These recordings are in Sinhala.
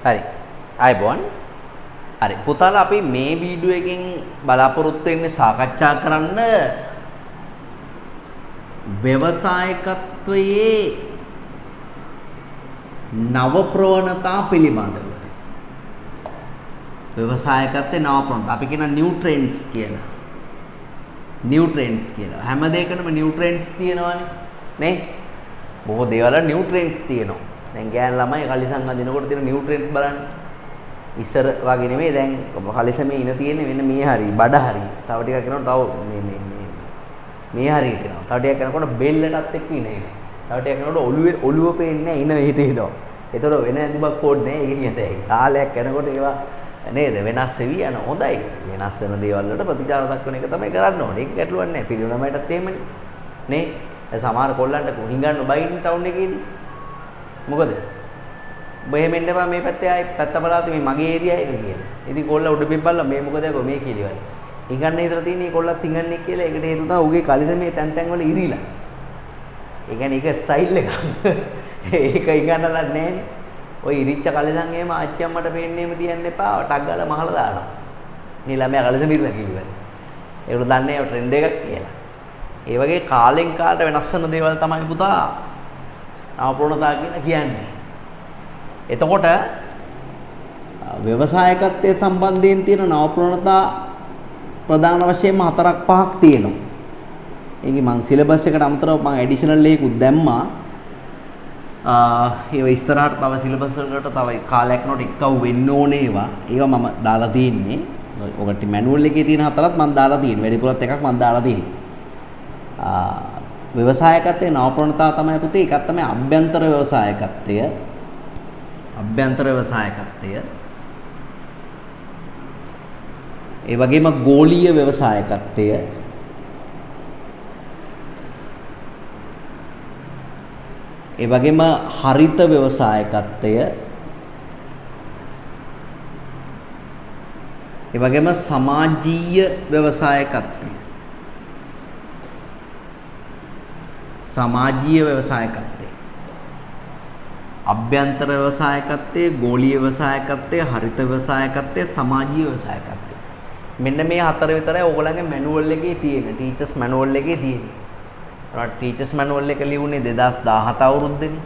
හරි. ආයිබෝන්. හරි. පුතාලා අපි මේ වීඩියෝ එකෙන් බලාපොරොත්තු වෙන්නේ සාකච්ඡා කරන්න ව්‍යවසායකත්වයේ නව ප්‍රවණතා පිළිබඳව. ව්‍යවසායකත්වයේ නව ප්‍රවණතා අපි කියන නිව් ට්‍රෙන්ඩ්ස් කියලා. නිව් ට්‍රෙන්ඩ්ස් කියලා. හැම දෙයකටම නිව් ට්‍රෙන්ඩ්ස් තියෙනවානේ. නේ? බොහෝ දේවල් වල නිව් ට්‍රෙන්ඩ්ස් තියෙනවා. දැන් ගෑන් ළමයි කලිසම් අඳිනකොට තියෙන නිව් ට්‍රෙන්ඩ්ස් බලන්න. ඉස්සර වගේ නෙමෙයි දැන් කලිසමේ ඉන තියෙන්නේ මෙන්න මේ හරි බඩ හරි. තව ටිකක් කරනකොට තව මේ හරි කියනවා. තව ටිකක් කරනකොට බෙල්ලටත් එක්ක ඉන එනවා. තව ටිකක් කරනකොට ඔළුව පේන්නේ ඉන මෙහෙට එනවා. ඒතර වෙන ඇඳුමක් කෝඩ් නැහැ. ඒක නියතයි. කාලයක් යනකොට ඒවා නේද වෙනස් වෙවි යන හොඳයි. වෙනස් වෙන දේවල් වලට ප්‍රතිචාර දක්වන එක තමයි කරන්න ඕනේ. ඒක ගැටලුවක් නැහැ. පිළිවෙලමයටත් එහෙමනේ. නේ? සමහර කොල්ලන්ට හිඟන්න බයින් ටවුන් එකේදී. මොකද? ඔබ එහෙම එන්න එපා මේ පැත්තේ ආයි පැත්ත බලාතු මේ මගේ ඒරියා එක කියලා. ඉතින් කොල්ල උඩ බිම්බල්ලා මේ මොකද යකෝ මේ කියලා. හිඟන්න හිතලා තියෙන මේ කොල්ලත් හිඟන්නේ කියලා. ඒකට හේතුව තමයි උගේ කලිසමේ තැන් තැන් වල ඉරිලා. ඒ කියන්නේ ඒක ස්ටයිල් එකක්. ඒක හිඟන්න දන්නේ නැහැ. ඔය ඉරිච්ච කලිසම් එහෙම ආච්චි අම්මට පේන්නේම තියන්න එපා. ටක් ගාලා මහලා දානවා. මේ ළමයා කලිසම ඉරිලා කිව්වා. ඒකට දන්නේ නැහැ ට්‍රෙන්ඩ් එකක් කියලා. ඒ වගේ කාලෙන් කාලට වෙනස් වෙන දේවල් තමයි පුතා ආප්‍රවණතා කියලා කියන්නේ. එතකොට ව්‍යවසායකත්වයේ සම්බන්ධයෙන් තියෙන නව ප්‍රවණතා ප්‍රධාන වශයෙන්ම 4ක් 5ක් තියෙනවා. ඒකේ මම සිලබස් එකට අමතරව මම ඇඩිෂනල් එකකුත් දැම්මා. ඒව ඉස්සරහට තව සිලබස් වලට තව කාලයක් යනකොට එක්කව වෙන්න ඕනේ ඒවා මම දාලා තියෙන්නේ. ඔකට මැනුවල් එකේ තියෙන 4ක් මම දාලා තියෙන්නේ. වැඩිපුරත් එකක් මම දාලා තියෙන්නේ. ව්‍යවසායකත්වයේ නව ප්‍රවණතා තමයි පුතේ එකක් තමයි අභ්‍යන්තර ව්‍යවසායකත්වය. අභ්‍යන්තර ව්‍යවසායකත්වය. ඒ වගේම ගෝලීය ව්‍යවසායකත්වය. ඒ වගේම හරිත ව්‍යවසායකත්වය. ඒ වගේම සමාජීය ව්‍යවසායකත්වය. සමාජීය ව්‍යවසායකත්වය. අභ්‍යන්තර ව්‍යවසායකත්වයේ ගෝලීය ව්‍යවසායකත්වයේ හරිත ව්‍යවසායකත්වයේ සමාජීය ව්‍යවසායකත්වය. මෙන්න මේ හතර විතරයි ඕගොල්ලන්ගේ මැනුවල් එකේ තියෙන. ටීචර්ස් මැනුවල් එකේ තියෙන. ඔයාලා ටීචර්ස් මැනුවල් එක ලියුනේ 2017 අවුරුද්දේනේ.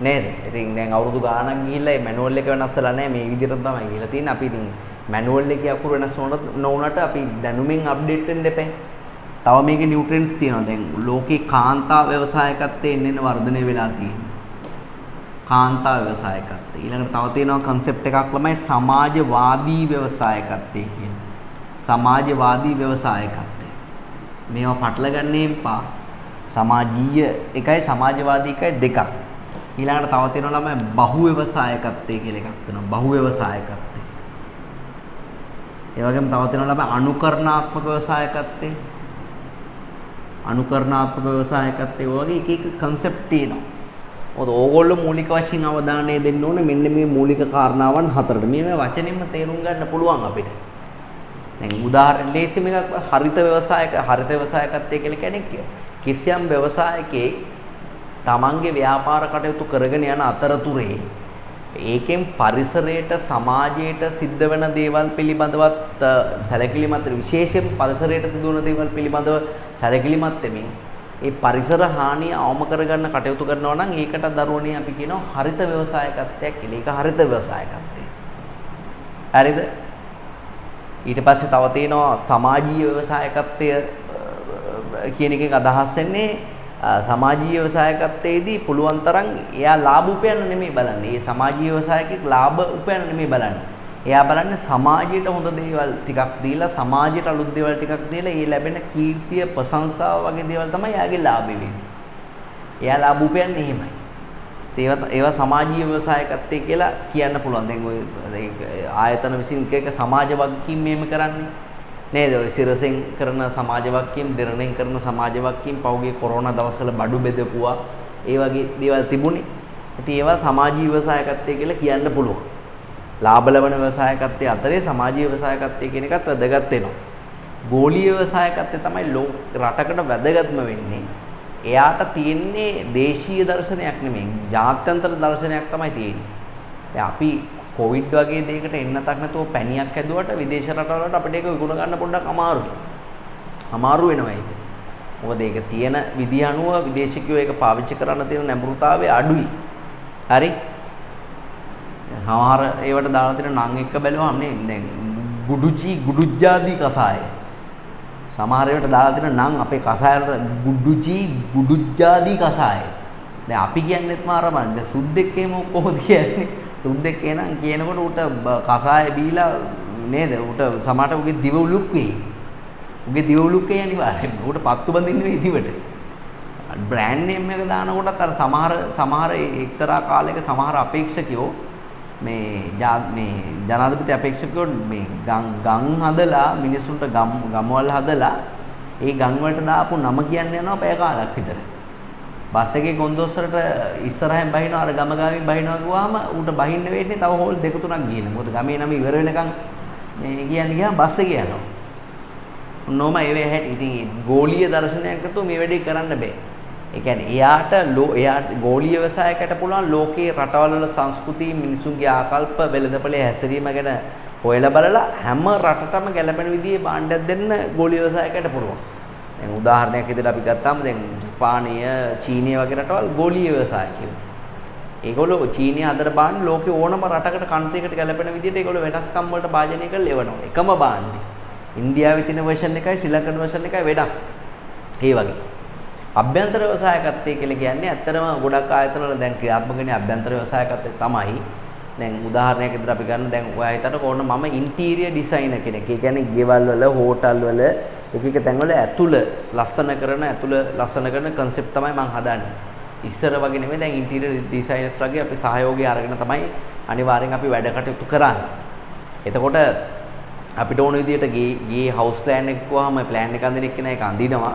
නේද? ඉතින් දැන් අවුරුදු ගාණක් ගිහිල්ලා මේ මැනුවල් එක වෙනස් වෙලා නැහැ. මේ විදිහට තමයි ගිහිල්ලා තියෙන්නේ. අපි ඉතින් මැනුවල් එකේ අකුරු වෙනස් නොවුනට අපි දැනුමින් අප්ඩේට් වෙන්න එපා. තව මේකේ නියුට්‍රෙන්ට්ස් තියෙනවා. දැන් ලෝකේ කාන්තා ව්‍යවසායකත්වයේ එන්න වර්ධනය වෙලා තියෙනවා. කාන්තා ව්‍යවසායකත්වය. ඊළඟට තව තියෙනවා concept එකක් ළමයි සමාජවාදී ව්‍යවසායකත්වය කියන. සමාජවාදී ව්‍යවසායකත්වය. මේවා පටල ගන්න එපා. සමාජීය එකයි සමාජවාදී එකයි දෙකක්. ඊළඟට තව තියෙනවා ළමයි බහු ව්‍යවසායකත්වය කියලා එකක් තියෙනවා. බහු ව්‍යවසායකත්වය. ඒ වගේම තව තියෙනවා ළමයි අනුකරණාත්මක ව්‍යවසායකත්වය. අනුකරණාත්මක ව්‍යවසායකත්වය වගේ එක එක concept තියෙනවා. මොකද ඕගොල්ලෝ මූලික වශයෙන් අවධානය දෙන්න ඕනේ මෙන්න මේ මූලික කාරණාවන් හතරට. මේ වචනෙන්ම තේරුම් ගන්න පුළුවන් අපිට. දැන් උදාහරණ ලේසිම එකක් හරිත ව්‍යවසායකත්වය කියලා කියන්නේ කිසියම් ව්‍යවසායකයෙක් තමන්ගේ ව්‍යාපාර කටයුතු කරගෙන යන අතරතුරේ ඒකෙන් පරිසරයට සමාජයට සිද්ධ වෙන දේවල් පිළිබඳවත් සැලකිලිමත් විශේෂයෙන් පරිසරයට සිදු වෙන දේවල් පිළිබඳව සැලකිලිමත් වෙමින් ඒ පරිසර හානිය අවම කරගන්න කටයුතු කරනවා නම් ඒකට දරුවනේ අපි කියනවා හරිත ව්‍යවසායකත්වයක් කියලා. ඒක හරිත ව්‍යවසායකත්වය. හරිද? ඊට පස්සේ තව තියෙනවා සමාජීය ව්‍යවසායකත්වය කියන එකෙන් අදහස් වෙන්නේ සමාජීය ව්‍යවසායකත්වයේදී පුළුවන් තරම් එයා ලාභ උපයන්න නෙමෙයි බලන්නේ. මේ සමාජීය ව්‍යවසායකෙක් ලාභ උපයන්න නෙමෙයි බලන්නේ. එයා බලන්නේ සමාජයට හොඳ දේවල් ටිකක් දීලා සමාජයට අලුත් දේවල් ටිකක් දීලා ඒ ලැබෙන කීර්තිය ප්‍රශංසාව වගේ දේවල් තමයි එයාගේ ලාභෙ වෙන්නේ. එයා ලාභ උපයන්නේ එහෙමයි. ඒවා සමාජීය ව්‍යවසායකත්වය කියලා කියන්න පුළුවන්. දැන් ඔය ආයතන විසින් එක සමාජ වගකීම් මෙහෙම කරන්නේ නේද? ඔය සිරසෙන් කරන සමාජ වගකීම්, දෙරණෙන් කරන සමාජ වගකීම්, පෞගේ කොරෝනා දවස්වල බඩු බෙදපුවා, ඒ වගේ දේවල් තිබුණේ. ඉතින් ඒවා සමාජීය ව්‍යවසායකත්වය කියලා කියන්න පුළුවන්. ලාභ ලබන ව්‍යවසායකත්වයේ අතරේ සමාජීය ව්‍යවසායකත්වය කියන එකත් වැදගත් වෙනවා. ගෝලීය ව්‍යවසායකත්වය තමයි රටකට වැදගත්ම වෙන්නේ. එයාට තියෙන්නේ දේශීය දර්ශනයක් නෙමෙයි, ජාත්‍යන්තර දර්ශනයක් තමයි තියෙන්නේ. දැන් අපි කොවිඩ් වගේ දෙයකට එන්නතක් නැතුව පැණියක් හැදුවට විදේශ රටවලට අපිට ඒක විකුණ ගන්න පොඩ්ඩක් අමාරුයි. අමාරු වෙනවා ඒක. මොකද ඒක තියෙන විදිහ අනුව විදේශිකයෝ ඒක පාවිච්චි කරන්න තියෙන නැඹුරුතාවය අඩුයි. හරි? සමහර ඒවට දාලා තියෙන නම් එක්ක බැලුවම නේ දැන් ගුඩුජ්ජාදී කසාය. සමහර ඒවට දාලා තියෙන නම් අපේ කසායවල ගුඩුජ්ජාදී කසාය. දැන් අපි කියන්නේත් මාරමන් දැන් සුද්දෙක් එහෙම කොහොමද කියන්නේ? සුද්දෙක් එනං කියනකොට උට කසාය බීලා නේද? උට සමහරට උගේ දිව උලුක් වෙයි. උගේ දිව උලුක් වෙයි අනිවාර්යයෙන්ම. උට පත්තු බඳින්න වෙයි දිවට. බ්‍රෑන්ඩ් නේම් එක දානකොටත් අර සමහර එක්තරා කාලයක සමහර අපේක්ෂකයෝ මේ ජනාධිපති අපේක්ෂකයෝ මේ ගම් හදලා මිනිස්සුන්ට ගම්වල හදලා ඒ ගම් වලට දාපු නම කියන්න යනවා පැය කාලක් විතර. බස් එකේ ගොන්දොස්සරට ඉස්සරහින් බහිනවා අර ගම ගාමින් බහිනවා ගියාම ඌට බහින්න වෙන්නේ තව හෝල් දෙක තුනක් ගියන. මොකද ගමේ නම ඉවර වෙනකන් මේ කියන්නේ ගියාම බස් එක යනවා. ඔන්නෝම ඒ වේ හැටි. ඉතින් ගෝලීය දර්ශනයක් නැතුව මේ වැඩේ කරන්න බෑ. ඒ කියන්නේ එයාට ගෝලීය ව්‍යවසායකට පුළුවන් ලෝකේ රටවල් වල සංස්කෘති මිනිසුන්ගේ ආකල්ප වෙළඳපොලේ හැසිරීම ගැන හොයලා බලලා හැම රටටම ගැලපෙන විදිහේ භාණ්ඩයක් දෙන්න ගෝලීය ව්‍යවසායකට පුළුවන්. දැන් උදාහරණයක් විදිහට අපි ගත්තාම දැන් ජපානය, චීනය වගේ රටවල් ගෝලීය ව්‍යවසායකයෝ. ඒගොල්ලෝ චීනය හදන භාණ්ඩ ලෝකේ ඕනම රටකට කන්ට්‍රි එකට ගැලපෙන විදිහට ඒගොල්ලෝ වෙනස්කම් වලට භාජනය කරලා එවනවා. එකම භාණ්ඩේ. ඉන්දියාවේ තියෙන version එකයි ශ්‍රී ලංකන් version එකයි වෙනස්. ඒ වගේ. අභ්‍යන්තර ව්‍යවසායකත්වය කියලා කියන්නේ ඇත්තටම ගොඩක් ආයතන වල දැන් ක්‍රියාත්මක වෙන අභ්‍යන්තර ව්‍යවසායකත්වය තමයි. දැන් උදාහරණයක් විදිහට අපි ගන්න දැන් ඔයා හිතන්න ඕන මම ඉන්ටීරියර් ඩිසයිනර් කෙනෙක්. ඒ කියන්නේ ගෙවල් වල, හෝටල් වල එක තැන්වල ඇතුළ ලස්සන කරන concept තමයි මම හදන්නේ. ඉස්සර වගේ නෙමෙයි දැන් ඉන්ටීරියර් ඩිසයිනර්ස්ලාගේ අපි සහයෝගය අරගෙන තමයි අනිවාර්යෙන් අපි වැඩ කටයුතු කරන්නේ. එතකොට අපිට ඕන විදිහට ගේ හවුස් ප්ලෑන් එක කිව්වහම ප්ලෑන් එක අඳින එක්කෙනා ඒක අඳිනවා.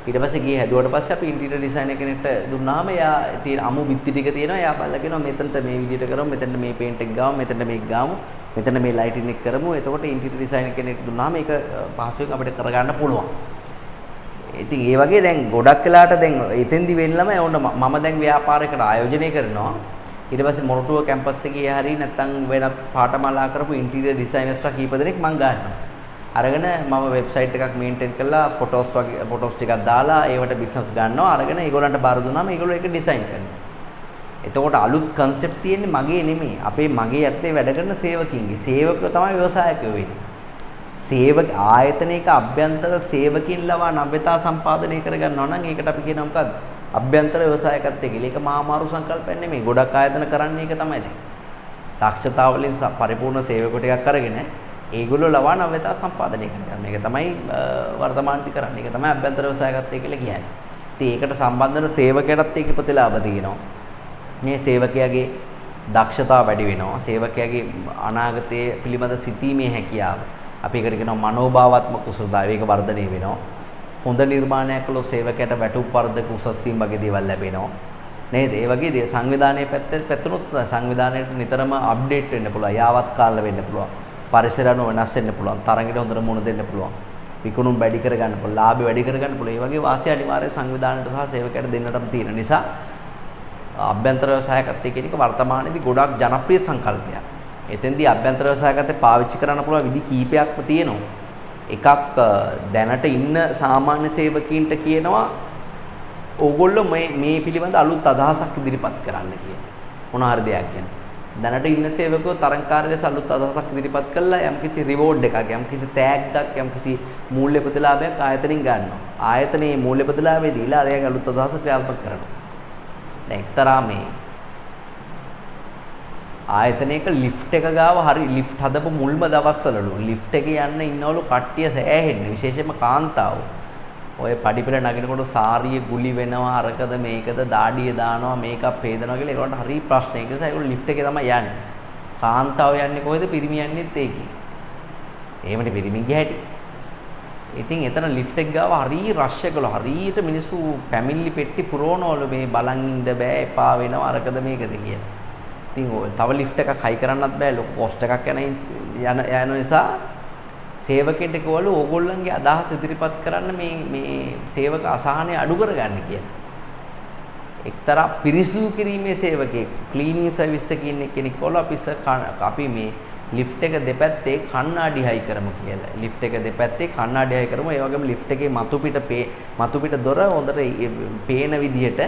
ඊට පස්සේ ගේ හැදුවට පස්සේ අපි ඉන්ටීරියර් ඩිසයිනර් කෙනෙක්ට දුන්නාම එයා තියෙන අමු බිත්ති ටික තියෙනවා. එයා බලලා කියනවා මෙතනට මේ විදිහට කරමු, මෙතන මේ පේන්ට් එක ගාමු, මෙතන මේක ගාමු, මෙතන මේ ලයිටින් එක කරමු. එතකොට ඉන්ටීරියර් ඩිසයිනර් කෙනෙක්ට දුන්නාම ඒක පහසුවෙන් අපිට කරගන්න පුළුවන්. ඉතින් ඒ වගේ දැන් ගොඩක් වෙලාට දැන් එතෙන්දි වෙන්නම මම දැන් ව්‍යාපාරයකට ආයෝජනය කරනවා. ඊට පස්සේ මොරටුව කැම්පස් එකේ හරි නැත්නම් වෙනත් පාඨමාලා කරපු ඉන්ටීරියර් ඩිසයිනර්ස්ලා කීප දෙනෙක් මම ගන්නවා. අරගෙන මම වෙබ්සයිට් එකක් මේන්ටේන් කරලා ෆොටෝස් ටිකක් දාලා ඒවට බිස්නස් ගන්නවා. අරගෙන ඒගොල්ලන්ට බාර දුන්නාම ඒගොල්ලෝ ඒක ඩිසයින් කරනවා. එතකොට අලුත් concept තියෙන්නේ මගේ නෙමෙයි. මගේ යටතේ වැඩ කරන සේවකින්ගේ. සේවකයෝ තමයි ව්‍යවසායකයෝ වෙන්නේ. සේවක ආයතනයක අභ්‍යන්තර සේවකින් ලවා නව්‍යතා සම්පාදනය කරගන්නවා නම් ඒකට අපි කියනවා මොකද්ද? අභ්‍යන්තර ව්‍යවසායකත්වය කියලා. ඒක මාමාරු සංකල්පයක් නෙමෙයි. ගොඩක් ආයතන කරන්නේ ඒක තමයි දැන්. දක්ෂතාව වලින් පරිපූර්ණ සේවක ටිකක් අරගෙන ඒගොල්ලෝ ලවා නව්‍යතා සම්පාදනය කරගන්න. ඒක තමයි වර්තමානයේ කරන්නේ. ඒක තමයි අභ්‍යන්තර ව්‍යවසායකත්වය කියලා කියන්නේ. ඉතින් ඒකට සම්බන්ධ වෙන සේවකයටත් ඒක ප්‍රතිලාභ තියෙනවා. මේ සේවකයාගේ දක්ෂතාව වැඩි වෙනවා. සේවකයාගේ අනාගතයේ පිළිබඳ සිතීමේ හැකියාව. අපි ඒකට කියනවා මනෝභාවාත්මක කුසලතාවය. ඒක වර්ධනය වෙනවා. හොඳ නිර්මාණයක් කළොත් සේවකයාට වැටුප් වර්ධක උසස්වීම් වගේ දේවල් ලැබෙනවා. නේද? ඒ වගේ දේ සංවිධානයේ පැත්තනොත් සංවිධානයට නිතරම අප්ඩේට් වෙන්න පුළුවන්. යාවත් කාල වෙන්න පුළුවන්. පරිසර අනුව වෙනස් වෙන්න පුළුවන්. තරඟයට හොඳට මුණ දෙන්න පුළුවන්. විකුණුම් වැඩි කර ගන්න පුළුවන්. ලාභ වැඩි කර ගන්න පුළුවන්. ඒ වගේ වාසිය අනිවාර්යයෙන් සංවිධානයට සහ සේවකයාට දෙන්නටම තියෙන නිසා අභ්‍යන්තර ව්‍යවසායකත්වය කියන එක වර්තමානයේදී ගොඩක් ජනප්‍රිය සංකල්පයක්. එතෙන්දී අභ්‍යන්තර ව්‍යවසායකත්වය පාවිච්චි කරන්න පුළුවන් විදි කීපයක්ම තියෙනවා. එකක් දැනට ඉන්න සාමාන්‍ය සේවකීන්ට කියනවා ඕගොල්ලෝ මේ පිළිබඳ අලුත් අදහසක් ඉදිරිපත් කරන්න කියන මොන හරි දෙයක් ගැන. දැනට ඉන්න සේවකයෝ තරංකාරයේ අලුත් අදහසක් ඉදිරිපත් කළා යම්කිසි රිවෝඩ් එකක් යම්කිසි තෑග්ගක් යම්කිසි මූල්‍ය ප්‍රතිලාභයක් ආයතනෙන් ගන්නවා. ආයතනයේ මූල්‍ය ප්‍රතිලාභය දීලා අරයන් අලුත් අදහස ක්‍රියාත්මක කරනවා. දැන් එක්තරා මේ ආයතනයක ලිෆ්ට් එක ගාව හරි ලිෆ්ට් හදපු මුල්ම දවස්වලලු ලිෆ්ට් එකේ යන්න ඉන්නවලු කට්ටිය සෑහෙන්නේ විශේෂයෙන්ම කාන්තාවෝ. ඔය පඩිපෙළ නගිනකොට සාරිය ගුලි වෙනවා අරකද මේකද දාඩිය දානවා මේකප් හේදනවා කියලා ඒකට හරි ප්‍රශ්නයක්. ඒ නිසා ඒගොල්ලෝ ලිෆ්ට් එකේ තමයි යන්නේ. කාන්තාවෝ යන්නේ කොහෙද? පිරිමි යන්නේත් ඒකේ. එහෙමනේ පිරිමිගේ හැටි. ඉතින් එතන ලිෆ්ට් එක ගාව හරි රෂ් එකවල හරියට මිනිස්සු ෆැමිලි පෙට්ටි පුරවනවලු මේ බලන් ඉන්න බෑ එපා වෙනවා අරකද මේකද කියලා. ඉතින් ඔය තව ලිෆ්ට් එකක් හයි කරන්නත් බෑ ලොකු කොස්ට් එකක් යන නිසා සේවකෙන්ට කිව්වලු ඕගොල්ලන්ගේ අදහස් ඉදිරිපත් කරන්න මේ සේවක අසහනය අඩු කරගන්න කියලා. එක්තරා පිරිසිදු කිරීමේ සේවකයෙක් ක්ලීනින් සර්විස් එකේ ඉන්න කෙනෙක් වල අපි මේ ලිෆ්ට් එක දෙපැත්තේ කණ්ණාඩි හයි කරමු කියලා. ලිෆ්ට් එක දෙපැත්තේ කණ්ණාඩි හයි කරමු. ඒ වගේම ලිෆ්ට් එකේ මතු පිට දොර හොඳට පේන විදිහට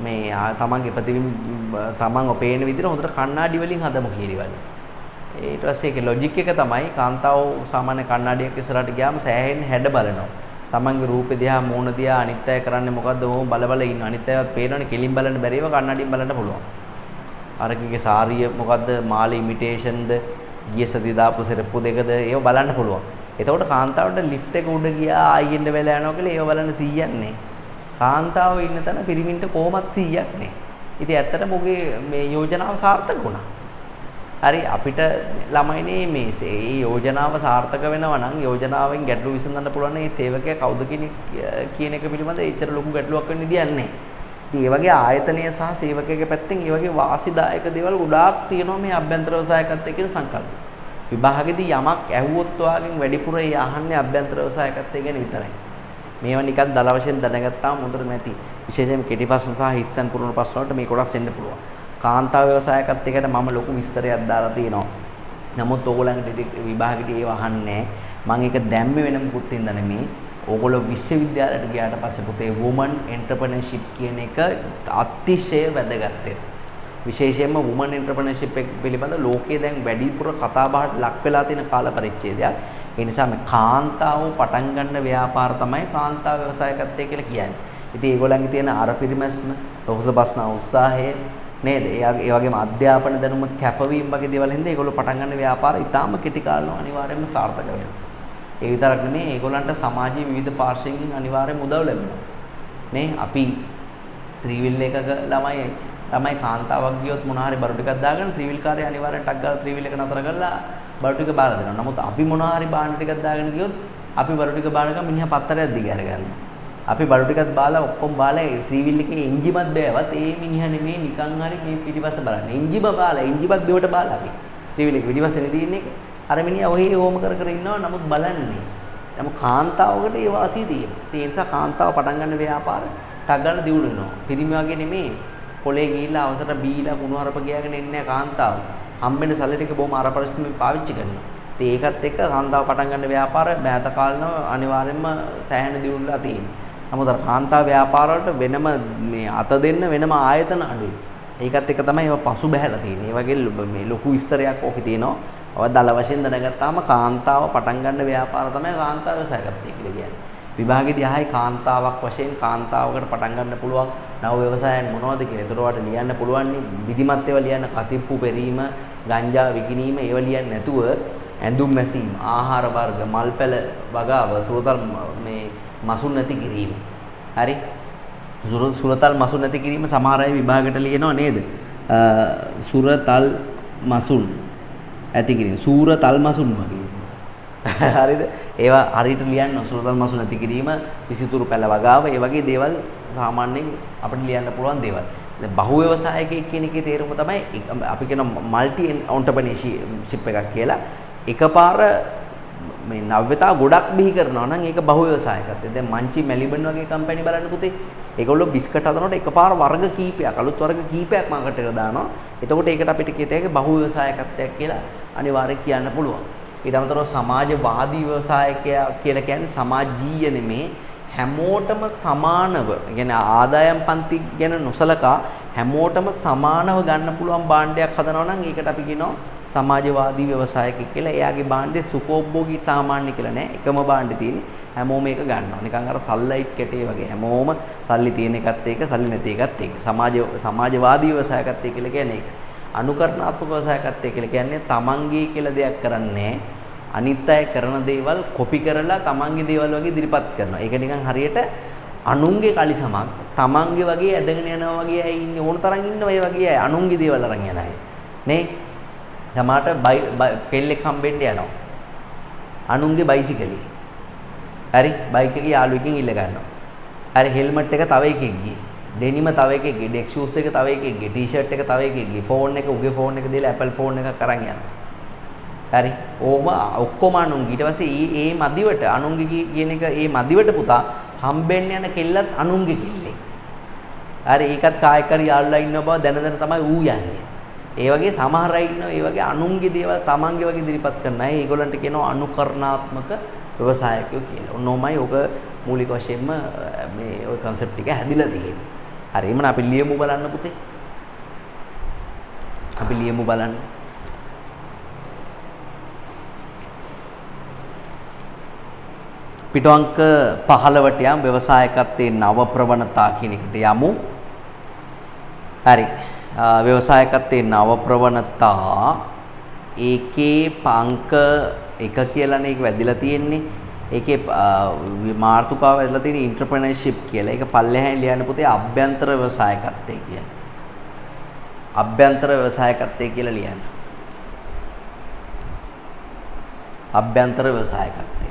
මේ තමන්ගේ ප්‍රතිබිම්බ තමන්ව පේන විදිහට හොඳට කණ්ණාඩි වලින් හදමු කියලා. ඊට පස්සේ ඒකේ ලොජික් එක තමයි කාන්තාව සාමාන්‍ය කණ්ණාඩියක් ඉස්සරහට ගියාම සෑහෙන හැඩ බලනවා. තමන්ගේ රූපේ දිහා මූණ දිහා අනිත් අය කරන්නේ මොකද්ද ඕම බල ඉන්න. අනිත් අයවත් පේනවනේ කෙලින් බලන්න බැරිව කණ්ණාඩියෙන් බලන්න පුළුවන්. අරකිගේ සාරිය මොකද්ද මාළ ඉමිටේෂන්ද ගිය සති දාපු සෙරප්පු දෙකද ඒව බලන්න පුළුවන්. එතකොට කාන්තාවට ලිෆ්ට් එක උඩ ගියා ආයෙන්න වෙලා යනවා කියලා ඒව බලන්න 100ක් නැහැ. කාන්තාව ඉන්න තැන පිරිමින්ට කොහොමත් 100ක් නැහැ. ඉතින් ඇත්තටම ඔගේ මේ යෝජනාව සාර්ථක වුණා. හරි අපිට ළමයිනේ මේ යෝජනාව සාර්ථක වෙනවා නම් යෝජනාවෙන් ගැටලු විසඳන්න පුළුවන් මේ සේවකයා කවුද කියන එක පිළිබඳ එච්චර ලොකු ගැටලුවක් වෙන්න දෙයක් නැහැ. ඉතින් ඒ වගේ ආයතනය සහ සේවකයාගේ පැත්තෙන් ඒ වගේ වාසිදායක දේවල් ගොඩාක් තියෙනවා මේ අභ්‍යන්තර ව්‍යවසායකත්වයේ කියන සංකල්ප. විභාගෙදී යමක් ඇහුවොත් ඔයාගෙන් වැඩිපුර ඒ අහන්නේ අභ්‍යන්තර ව්‍යවසායකත්වය ගැන විතරයි. මේවා නිකන් දල වශයෙන් දැනගත්තාම හොඳට නැති. විශේෂයෙන් කෙටි ප්‍රශ්න සහ හිස්සන් පුරන ප්‍රශ්න වලට මේ කොටස් එන්න පුළුවන්. කාන්තාව ව්‍යවසායකත්වයකට මම ලොකු විස්තරයක් දාලා තියෙනවා. නමුත් ඕගොල්ලන්ට විභාගෙදී ඒව අහන්නේ නැහැ. මම ඒක දැම්මේ වෙන මුකුත් හින්දා නෙමෙයි. ඕගොල්ලෝ විශ්වවිද්‍යාලයට ගියාට පස්සේ පුතේ woman entrepreneurship කියන එක අතිශය වැදගත් වෙනවා. විශේෂයෙන්ම woman entrepreneurship එක පිළිබඳ ලෝකයේ දැන් වැඩිපුර කතා බහට ලක් වෙලා තියෙන කාල පරිච්ඡේදයක්. ඒ නිසා මේ කාන්තාව පටන් ගන්න ව්‍යාපාර තමයි කාන්තාව ව්‍යවසායකත්වය කියලා කියන්නේ. ඉතින් ඒගොල්ලන්ගේ තියෙන අර පිරිමැස්ම, රොහසබස්නා උත්සාහය නේද? ඒ වගේම අධ්‍යාපන දැනුම කැපවීම වගේ දේවල් හින්දා ඒගොල්ලෝ පටන් ගන්න ව්‍යාපාර ඉතාම කෙටි කාලෙම අනිවාර්යයෙන්ම සාර්ථක වෙනවා. ඒ විතරක් නෙමෙයි ඒගොල්ලන්ට සමාජයේ විවිධ පාර්ශ්වයන්ගෙන් අනිවාර්යයෙන්ම උදව් ලැබෙනවා. නේ අපි ත්‍රිවිල් එකක ළමයි කාන්තාවක් ගියොත් මොන හරි බඩු ටිකක් දාගෙන ත්‍රිවිල් කාර්යය අනිවාර්යෙන් ටක් ගාලා ත්‍රිවිල් එක නතර කරලා බඩු ටික බාර දෙනවා. නමුත් අපි මොන හරි බාණ්ඩ ටිකක් දාගෙන ගියොත් අපි බඩු ටික බාරගම මිනිහා පත්තරයක් දිග අරගන්නවා. අපි බඩු ටිකක් බාලා ඔක්කොම බාලා ත්‍රිවිල් එකේ එන්ජිමත් බෑවත් ඒ මිනිහා නෙමෙයි නිකන් හරි මේ පිටිපස්ස බලන්නේ. එන්ජිම බාලා එන්ජිමත් බිවට බාලා අපි ත්‍රිවිල් එක පිටිපස්සනේ තියෙන්නේ. අර මිනිහා ඔහේ ඕම කර ඉන්නවා නමුත් බලන්නේ. නමුත් කාන්තාවකට ඒ වාසිය තියෙනවා. ඒ නිසා කාන්තාව පටන් ගන්න ව්‍යාපාර ටක් ගාලා දියුණු වෙනවා. පිරිමි වගේ නෙමෙයි. පොලේ ගිහිල්ලා අවසර බීලා කුණුහරුප ගියාගෙන ඉන්නේ කාන්තාව. හම්බෙන සල්ලි ටික බොහොම අරපරිස්සමෙන් පාවිච්චි කරනවා. ඉතින් ඒකත් එක්ක කාන්තාව පටන් ගන්න ව්‍යාපාර මෑත කාලනම අනිවාර්යයෙන්ම සෑහෙන දියුණුලා තියෙනවා. නමුත් අර කාන්තාව ව්‍යාපාර වලට වෙනම මේ අත දෙන්න වෙනම ආයතන අඩුයි. ඒකත් එක්ක තමයි ඒවා පසු බැහැලා තියෙන්නේ. ඒ වගේ මේ ලොකු විස්තරයක් ඕකේ තියෙනවා. ඔය දල වශයෙන් දැනගත්තාම කාන්තාව පටන් ගන්න ව්‍යාපාර තමයි කාන්තාව ව්‍යවසායකත්වය කියලා කියන්නේ. විභාගෙදී ආයි කාන්තාවක් වශයෙන් කාන්තාවකට පටන් ගන්න පුළුවන් නව ව්‍යවසායන් මොනවද කියලා. ඒතර වට ලියන්න පුළුවන් නේ විධිමත් ඒවා ලියන්න කසිප්පු පෙරීම, ගංජා විකිණීම ඒවා ලියන්නේ නැතුව ඇඳුම් මැසීම, ආහාර වර්ග, මල්පැල වගාව, සුරතල් මේ මසුන් නැති කිරීම. හරි? සුරතල් මසුන් නැති කිරීම සමහර අය විභාගයට ලියනවා නේද? සුරතල් මසුන් ඇති කිරීම. සූරතල් මසුන් වගේ. හරිද? ඒවා හරියට ලියන්න සුරතල් මසුන් නැති කිරීම, විසිතුරු පැල වගාව, ඒ වගේ දේවල් සාමාන්‍යයෙන් අපිට ලියන්න පුළුවන් දේවල්. දැන් බහු ව්‍යවසායකයෙක් කියන එකේ තේරුම තමයි අපි කියන මල්ටි එන්ටර්ප්‍රෙනර්ෂිප් එකක් කියලා. එකපාර මේ නව්‍යතා ගොඩක් බිහි කරනවා නම් ඒක බහු ව්‍යවසායකත්වය. දැන් මංචි මෙලිබන් වගේ කම්පැනි බලන්න පුතේ. ඒගොල්ලෝ බිස්කට් හදනකොට එකපාර වර්ග කීපයක්, අලුත් වර්ග කීපයක් මාකට් එකට දානවා. එතකොට ඒකට අපිට කියත හැකි බහු ව්‍යවසායකත්වයක් කියලා අනිවාර්යයෙන් කියන්න පුළුවන්. ඊට අමතරව සමාජවාදී ව්‍යවසායකයා කියලා කියන්නේ සමාජීය නෙමේ හැමෝටම සමානව, කියන්නේ ආදායම් පන්ති ගැන නොසලකා හැමෝටම සමානව ගන්න පුළුවන් භාණ්ඩයක් හදනවා නම් ඒකට අපි කියනවා සමාජවාදී ව්‍යවසායකයෙක් කියලා. එයාගේ භාණ්ඩේ සුඛෝපභෝගී සාමාන්‍ය කියලා නෑ. එකම භාණ්ඩේ තියෙන්නේ හැමෝම ඒක ගන්නවා. නිකන් අර සල්ලයිට් කැටේ වගේ හැමෝම සල්ලි තියෙන එකත් ඒක, සල්ලි නැති එකත් ඒක. සමාජවාදී ව්‍යවසායකත්වය කියලා කියන්නේ ඒක. අනුකරණාත්මක ව්‍යවසායකත්වය කියලා කියන්නේ තමන්ගේ කියලා දෙයක් කරන්නේ අනිත් අය කරන දේවල් කොපි කරලා තමන්ගේ දේවල් වගේ ඉදිරිපත් කරනවා. ඒක නිකන් හරියට අනුන්ගේ කලිසමක් තමන්ගේ වගේ ඇදගෙන යනවා වගේ අය ඉන්නේ ඕන තරම් ඉන්නවා. ඒ වගේ අය අනුන්ගේ දේවල් අරන් යන අය නේ. තමාට කෙල්ලෙක් හම්බෙන්න යනවා. අනුන්ගේ බයිසිකලේ. හරි බයික් එකේ යාළුවෙක්ගෙන් ඉල්ල ගන්නවා. හරි හෙල්මට් එක තව එකෙක්ගේ. ඩෙනිම තව එකෙක්ගේ, ඩෙක් ෂූස් එක තව එකෙක්ගේ, ටී-ෂර්ට් එක තව එකෙක්ගේ, ෆෝන් එක උගේ ෆෝන් එක දීලා Apple ෆෝන් එකක් අරන් යනවා. හරි. ඕම ඔක්කොම අනුන්ගේ. ඊට පස්සේ ඒ මදිවට අනුන්ගේ කියන එක ඒ මදිවට පුතා හම්බෙන්න යන කෙල්ලත් අනුන්ගේ කෙල්ලෙක්. හරි ඒකත් කායකරි යාළුලා ඉන්න බව දැන දැන තමයි ඌ යන්නේ. ඒ වගේ සමහර අය ඉන්නවා ඒ වගේ අනුන්ගේ දේවල් තමන්ගේ වගේ ඉදිරිපත් කරන අය. ඒගොල්ලන්ට කියනවා අනුකරණාත්මක ව්‍යවසායකයෝ කියලා. ඔන්නෝමයි ඔක මූලික වශයෙන්ම මේ ওই concept එක හැදිලා තියෙන්නේ. හරි එහෙනම් අපි ලියමු බලන්න පුතේ. අපි ලියමු බලන්න. පිටුවංක 15ට යම් ව්‍යවසායකත්වයේ නව ප්‍රවණතා කියන එකට යමු. හරි. ව්‍යවසායකත්වයේ නව ප්‍රවණතා ඒකේ අංක 1 කියලානේ ඒක වැදිලා තියෙන්නේ. ඒකේ මාතෘකාව වැදලා තියෙන ඉන්ටර්ප්‍රෙනර්ෂිප් කියලා. ඒක පල්ලෙහායින් ලියන්න පුතේ අභ්‍යන්තර ව්‍යවසායකත්වය කියලා. අභ්‍යන්තර ව්‍යවසායකත්වය කියලා ලියන්න. අභ්‍යන්තර ව්‍යවසායකත්වය.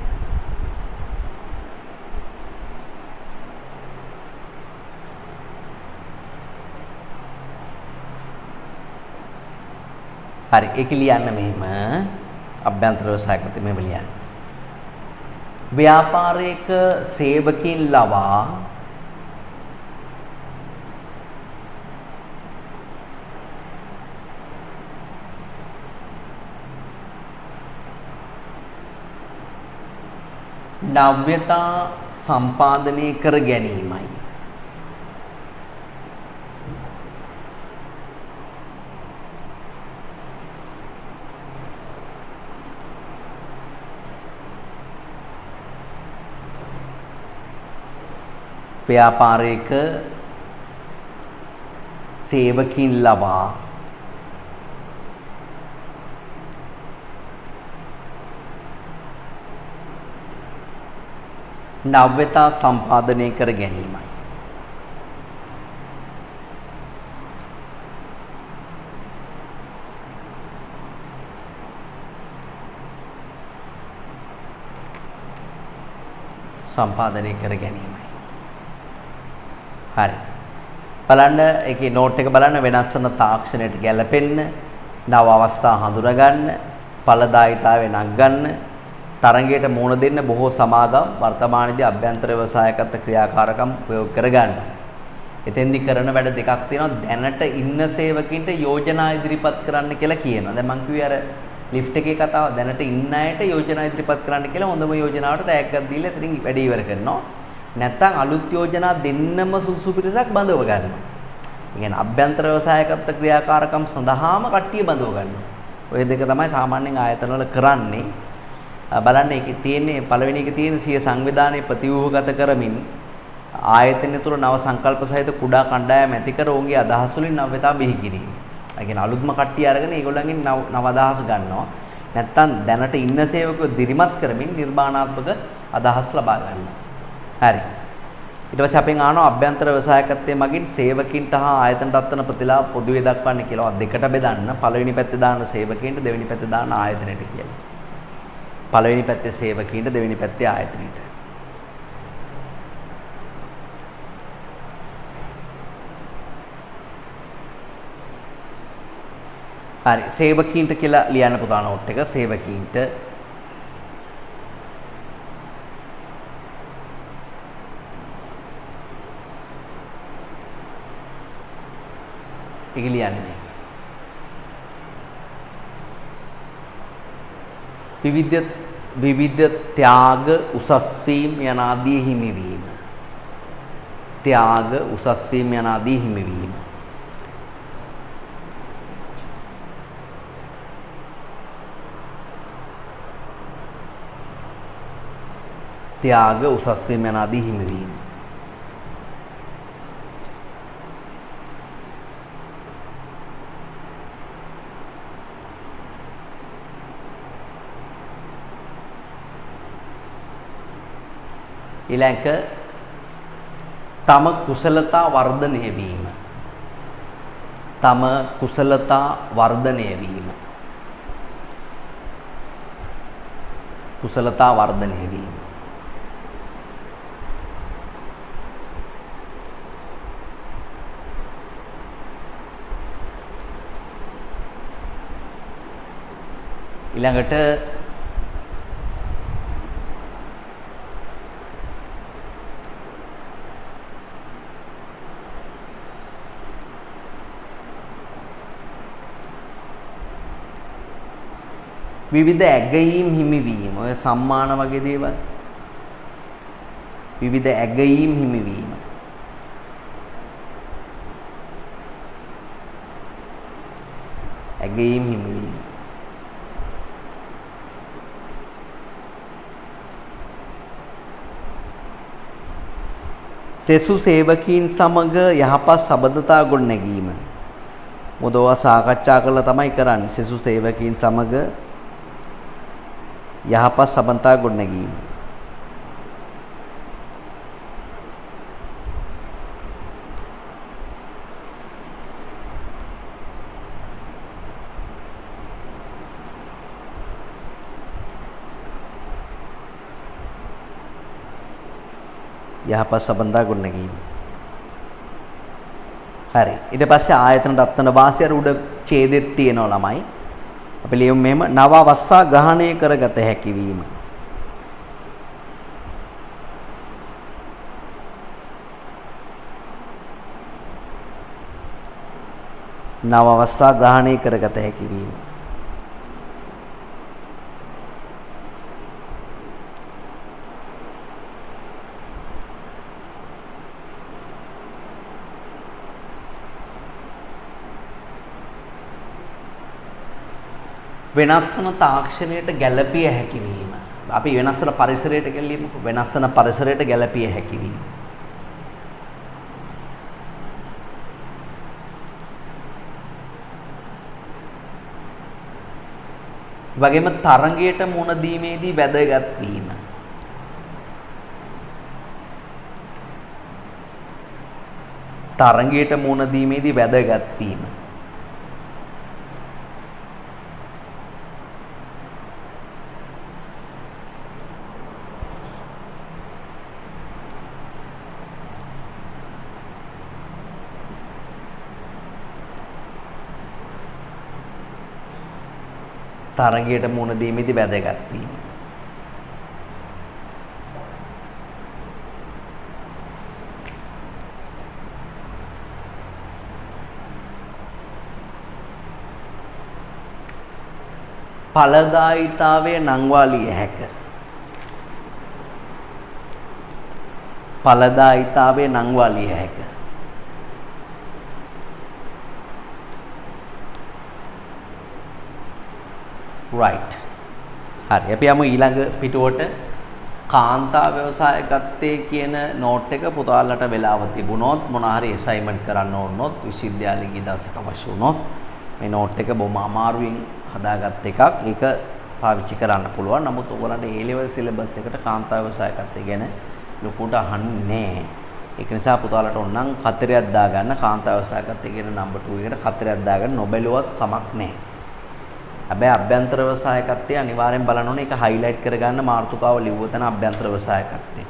හරි ඒක ලියන්න මෙහෙම අභ්‍යන්තර ව්‍යවසායකත්වය මෙහෙම ලියන්න. ව්‍යාපාරයක සේවකින් ලවා නව්‍යතා සම්පාදනය කර ගැනීමයි. ව්‍යාපාරයක සේවකින් ලබා නව්‍යතා සම්පාදනය කර ගැනීමයි. සම්පාදනය කර ගැනීමයි. හරි. බලන්න ඒකේ නෝට් එක බලන්න වෙනස් වෙන තාක්ෂණයට ගැලපෙන්න, නව අවස්ථා හඳුනා ගන්න, ඵලදායීතාවය නංගන්න, තරංගයට මුහුණ දෙන්න බොහෝ සමාගම් වර්තමානයේදී අභ්‍යන්තර ව්‍යවසායකත්ව ක්‍රියාකාරකම් ප්‍රයෝග කර ගන්නවා. එතෙන්දි කරන වැඩ දෙකක් තියෙනවා. දැනට ඉන්න සේවකින්ට යෝජනා ඉදිරිපත් කරන්න කියලා කියනවා. දැන් මං කිව්වේ අර ලිෆ්ට් එකේ කතාව දැනට ඉන්න අයට යෝජනා ඉදිරිපත් කරන්න කියලා හොඳම යෝජනාවට තෑග්ගක් දීලා එතනින් වැඩ ඉවර කරනවා. නැත්තම් අලුත් යෝජනා දෙන්නම සුසු පිටසක් බඳව ගන්නවා. ඒ කියන්නේ අභ්‍යන්තර ව්‍යවසායකත්ව ක්‍රියාකාරකම් සඳහාම කට්ටිය බඳව ගන්නවා. ඔය දෙක තමයි සාමාන්‍යයෙන් ආයතනවල කරන්නේ. බලන්න ඒකේ තියෙන්නේ පළවෙනි එකේ තියෙන සිය සංවිධානයේ ප්‍රතිව්‍යුහගත කරමින් ආයතන තුළ නව සංකල්ප සහිත කුඩා කණ්ඩායම් ඇති කර ඔවුන්ගේ අදහස් වලින් නව්‍යතා බිහි කිරීම. ඒ කියන්නේ අලුත්ම කට්ටිය අරගෙන ඒගොල්ලන්ගෙන් නව අදහස් ගන්නවා. නැත්තම් දැනට ඉන්න සේවකයෝ දිරිමත් කරමින් නිර්මාණාත්මක අදහස් ලබා ගන්නවා. හරි. ඊට පස්සේ අපෙන් අහනවා අභ්‍යන්තර ව්‍යවසායකත්වයේ මගින් සේවකින්ට හා ආයතනට අත්වන ප්‍රතිලාභ පොදුවේ දක්වන්න කියලා. දෙකට බෙදන්න. පළවෙනි පැත්තේ දාන්න සේවකින්ට, දෙවෙනි පැත්තේ දාන්න ආයතනයට කියලා. පළවෙනි පැත්තේ සේවකින්ට, දෙවෙනි පැත්තේ ආයතනයට. හරි. සේවකින්ට කියලා ලියන්න පුතා නෝට් එක. සේවකින්ට ඒක ලියන්නේ විවිධ ත්‍යාග උසස් වීම යන ආදී හිමිවීම. ත්‍යාග උසස් වීම යන ආදී හිමිවීම. ත්‍යාග උසස් වීම යන ආදී හිමිවීම. ඊළඟ තම කුසලතා වර්ධනය වීම. තම කුසලතා වර්ධනය වීම. කුසලතා වර්ධනය වීම. ඊළඟට විවිධ ඇගයීම් හිමිවීම. ඔය සම්මාන වගේ දේවල්. විවිධ ඇගයීම් හිමිවීම. ඇගයීම් හිමිවීම. සෙසු සේවකීන් සමග යහපත් සබඳතා ගොඩනැගීම. මොදවා සාකච්ඡා කරලා තමයි කරන්නේ. සෙසු සේවකීන් සමග යහපත් සබඳතා ගොඩනැගීම. යහපත් සබඳතා ගොඩනැගීම. හරි. ඊට පස්සේ ආයතන රත්න වාසය අර උඩ ඡේදෙත් තියෙනවා ළමයි. අපි ලියමු මෙහෙම නව අවස්ථා ග්‍රහණය කරගත හැකි වීම. නව අවස්ථා ග්‍රහණය කරගත හැකි වීම. වෙනස් වන තාක්ෂණයට ගැළපිය හැකි වීම. අපි වෙනස් වන පරිසරයට ගැලීමු. වෙනස් වන පරිසරයට ගැළපිය හැකි වීම. වගේම තරඟයට මුහුණ දීමේදී වැදගත් වීම. තරඟයට මුහුණ දීමේදී වැදගත් වීම. තරඟයට මුහුණ දීමේදී වැදගත් වීම. ඵලදායීතාවය නංවාලිය හැක. ඵලදායීතාවය නංවාලිය හැක. right. හරි. අපි යමු ඊළඟ පිටුවට. කාන්තා ව්‍යවසායකත්වයේ කියන නෝට් එක පුතාලට වෙලාව තිබුණොත් මොන හරි අසයින්මන්ට් කරන්න ඕනොත් විශ්වවිද්‍යාලයේ ගිය දවසක අවශ්‍ය වුණොත් මේ නෝට් එක බොහොම අමාරුවෙන් හදාගත් එකක්. ඒක පාවිච්චි කරන්න පුළුවන්. නමුත් ඔයගලන්ට A level syllabus එකට කාන්තා ව්‍යවසායකත්වය ගැන ලොකුට අහන්නේ නැහැ. ඒක නිසා පුතාලට ඕනනම් කතරයක් දාගන්න කාන්තා ව්‍යවසායකත්වය කියන නම්බර් 2 එකට කතරයක් දාගන්න නොබැලුවත් කමක් නැහැ. හැබැයි අභ්‍යන්තර ව්‍යවසායකත්වය අනිවාර්යෙන් බලන්න ඕනේ. ඒක හයිලයිට් කරගන්න මාතෘකාව ලිව්ව තැන අභ්‍යන්තර ව්‍යවසායකත්වය.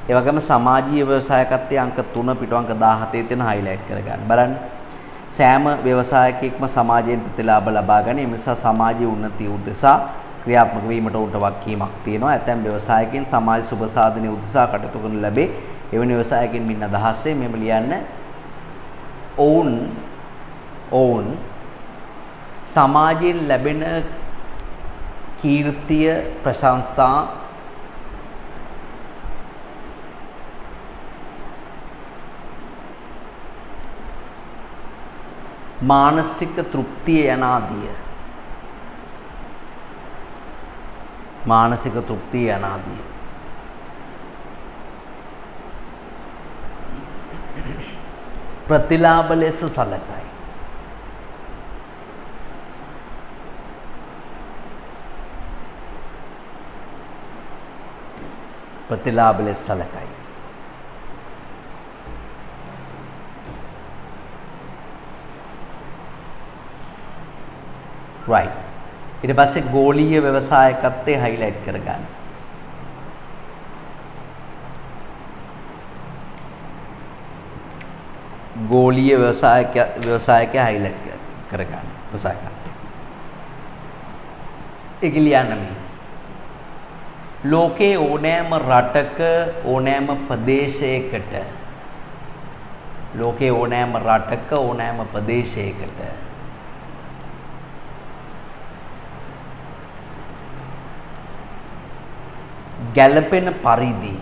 ඒ වගේම සමාජීය ව්‍යවසායකත්වයේ අංක 3 පිටු අංක 17 තියෙන හයිලයිට් කරගන්න. බලන්න. සෑම ව්‍යවසායකයෙක්ම සමාජයෙන් ප්‍රතිලාභ ලබා ගන්න. ඒ නිසා සමාජීය උන්නතිය උදෙසා ක්‍රියාත්මක වීමට උන්ට වගකීමක් තියෙනවා. ඇතැම් ව්‍යවසායකින් සමාජ සුබ සාධනය උදෙසා කටයුතු කරනු ලැබේ. එවැනි ව්‍යවසායකින් මින් අදහස් වේ මෙම ලියන්න. ඔවුන් සමාජයෙන් ලැබෙන කීර්තිය ප්‍රශංසා මානසික තෘප්තිය යනාදිය ප්‍රතිලාභ ලෙස සැලකයි. ප්‍රතිලාභ ලෙස සැලකයි. right. ඊට පස්සේ ගෝලීය ව්‍යවසායකත්වයේ highlight කරගන්න. ගෝලීය ව්‍යවසායකය highlight කරගන්න. ව්‍යවසායකත්වය. ඒක ලියන්න මේ. ලෝකේ ඕනෑම රටක ඕනෑම ප්‍රදේශයකට ගැළපෙන පරිදි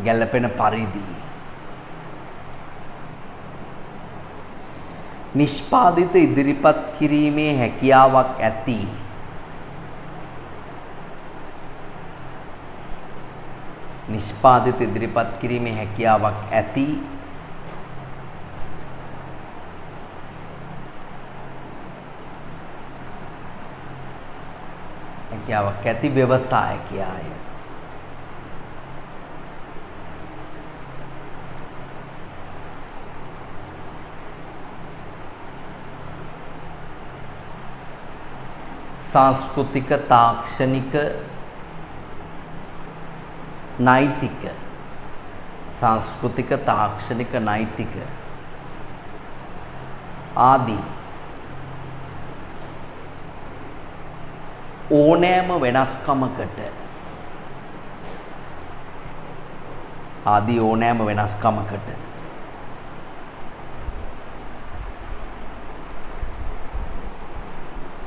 ගැළපෙන පරිදි නිෂ්පාදිත ඉදිරිපත් කිරීමේ හැකියාවක් ඇති නිෂ්පාදිත ඉදිරිපත් කිරීමේ හැකියාවක් ඇති ව්‍යවසායකයාය. सांस्कृतिक ताक्षणिक नैतिक सांस्कृतिक ताक्षणिक नैतिक आदि ඕනෑම වෙනස්කමකට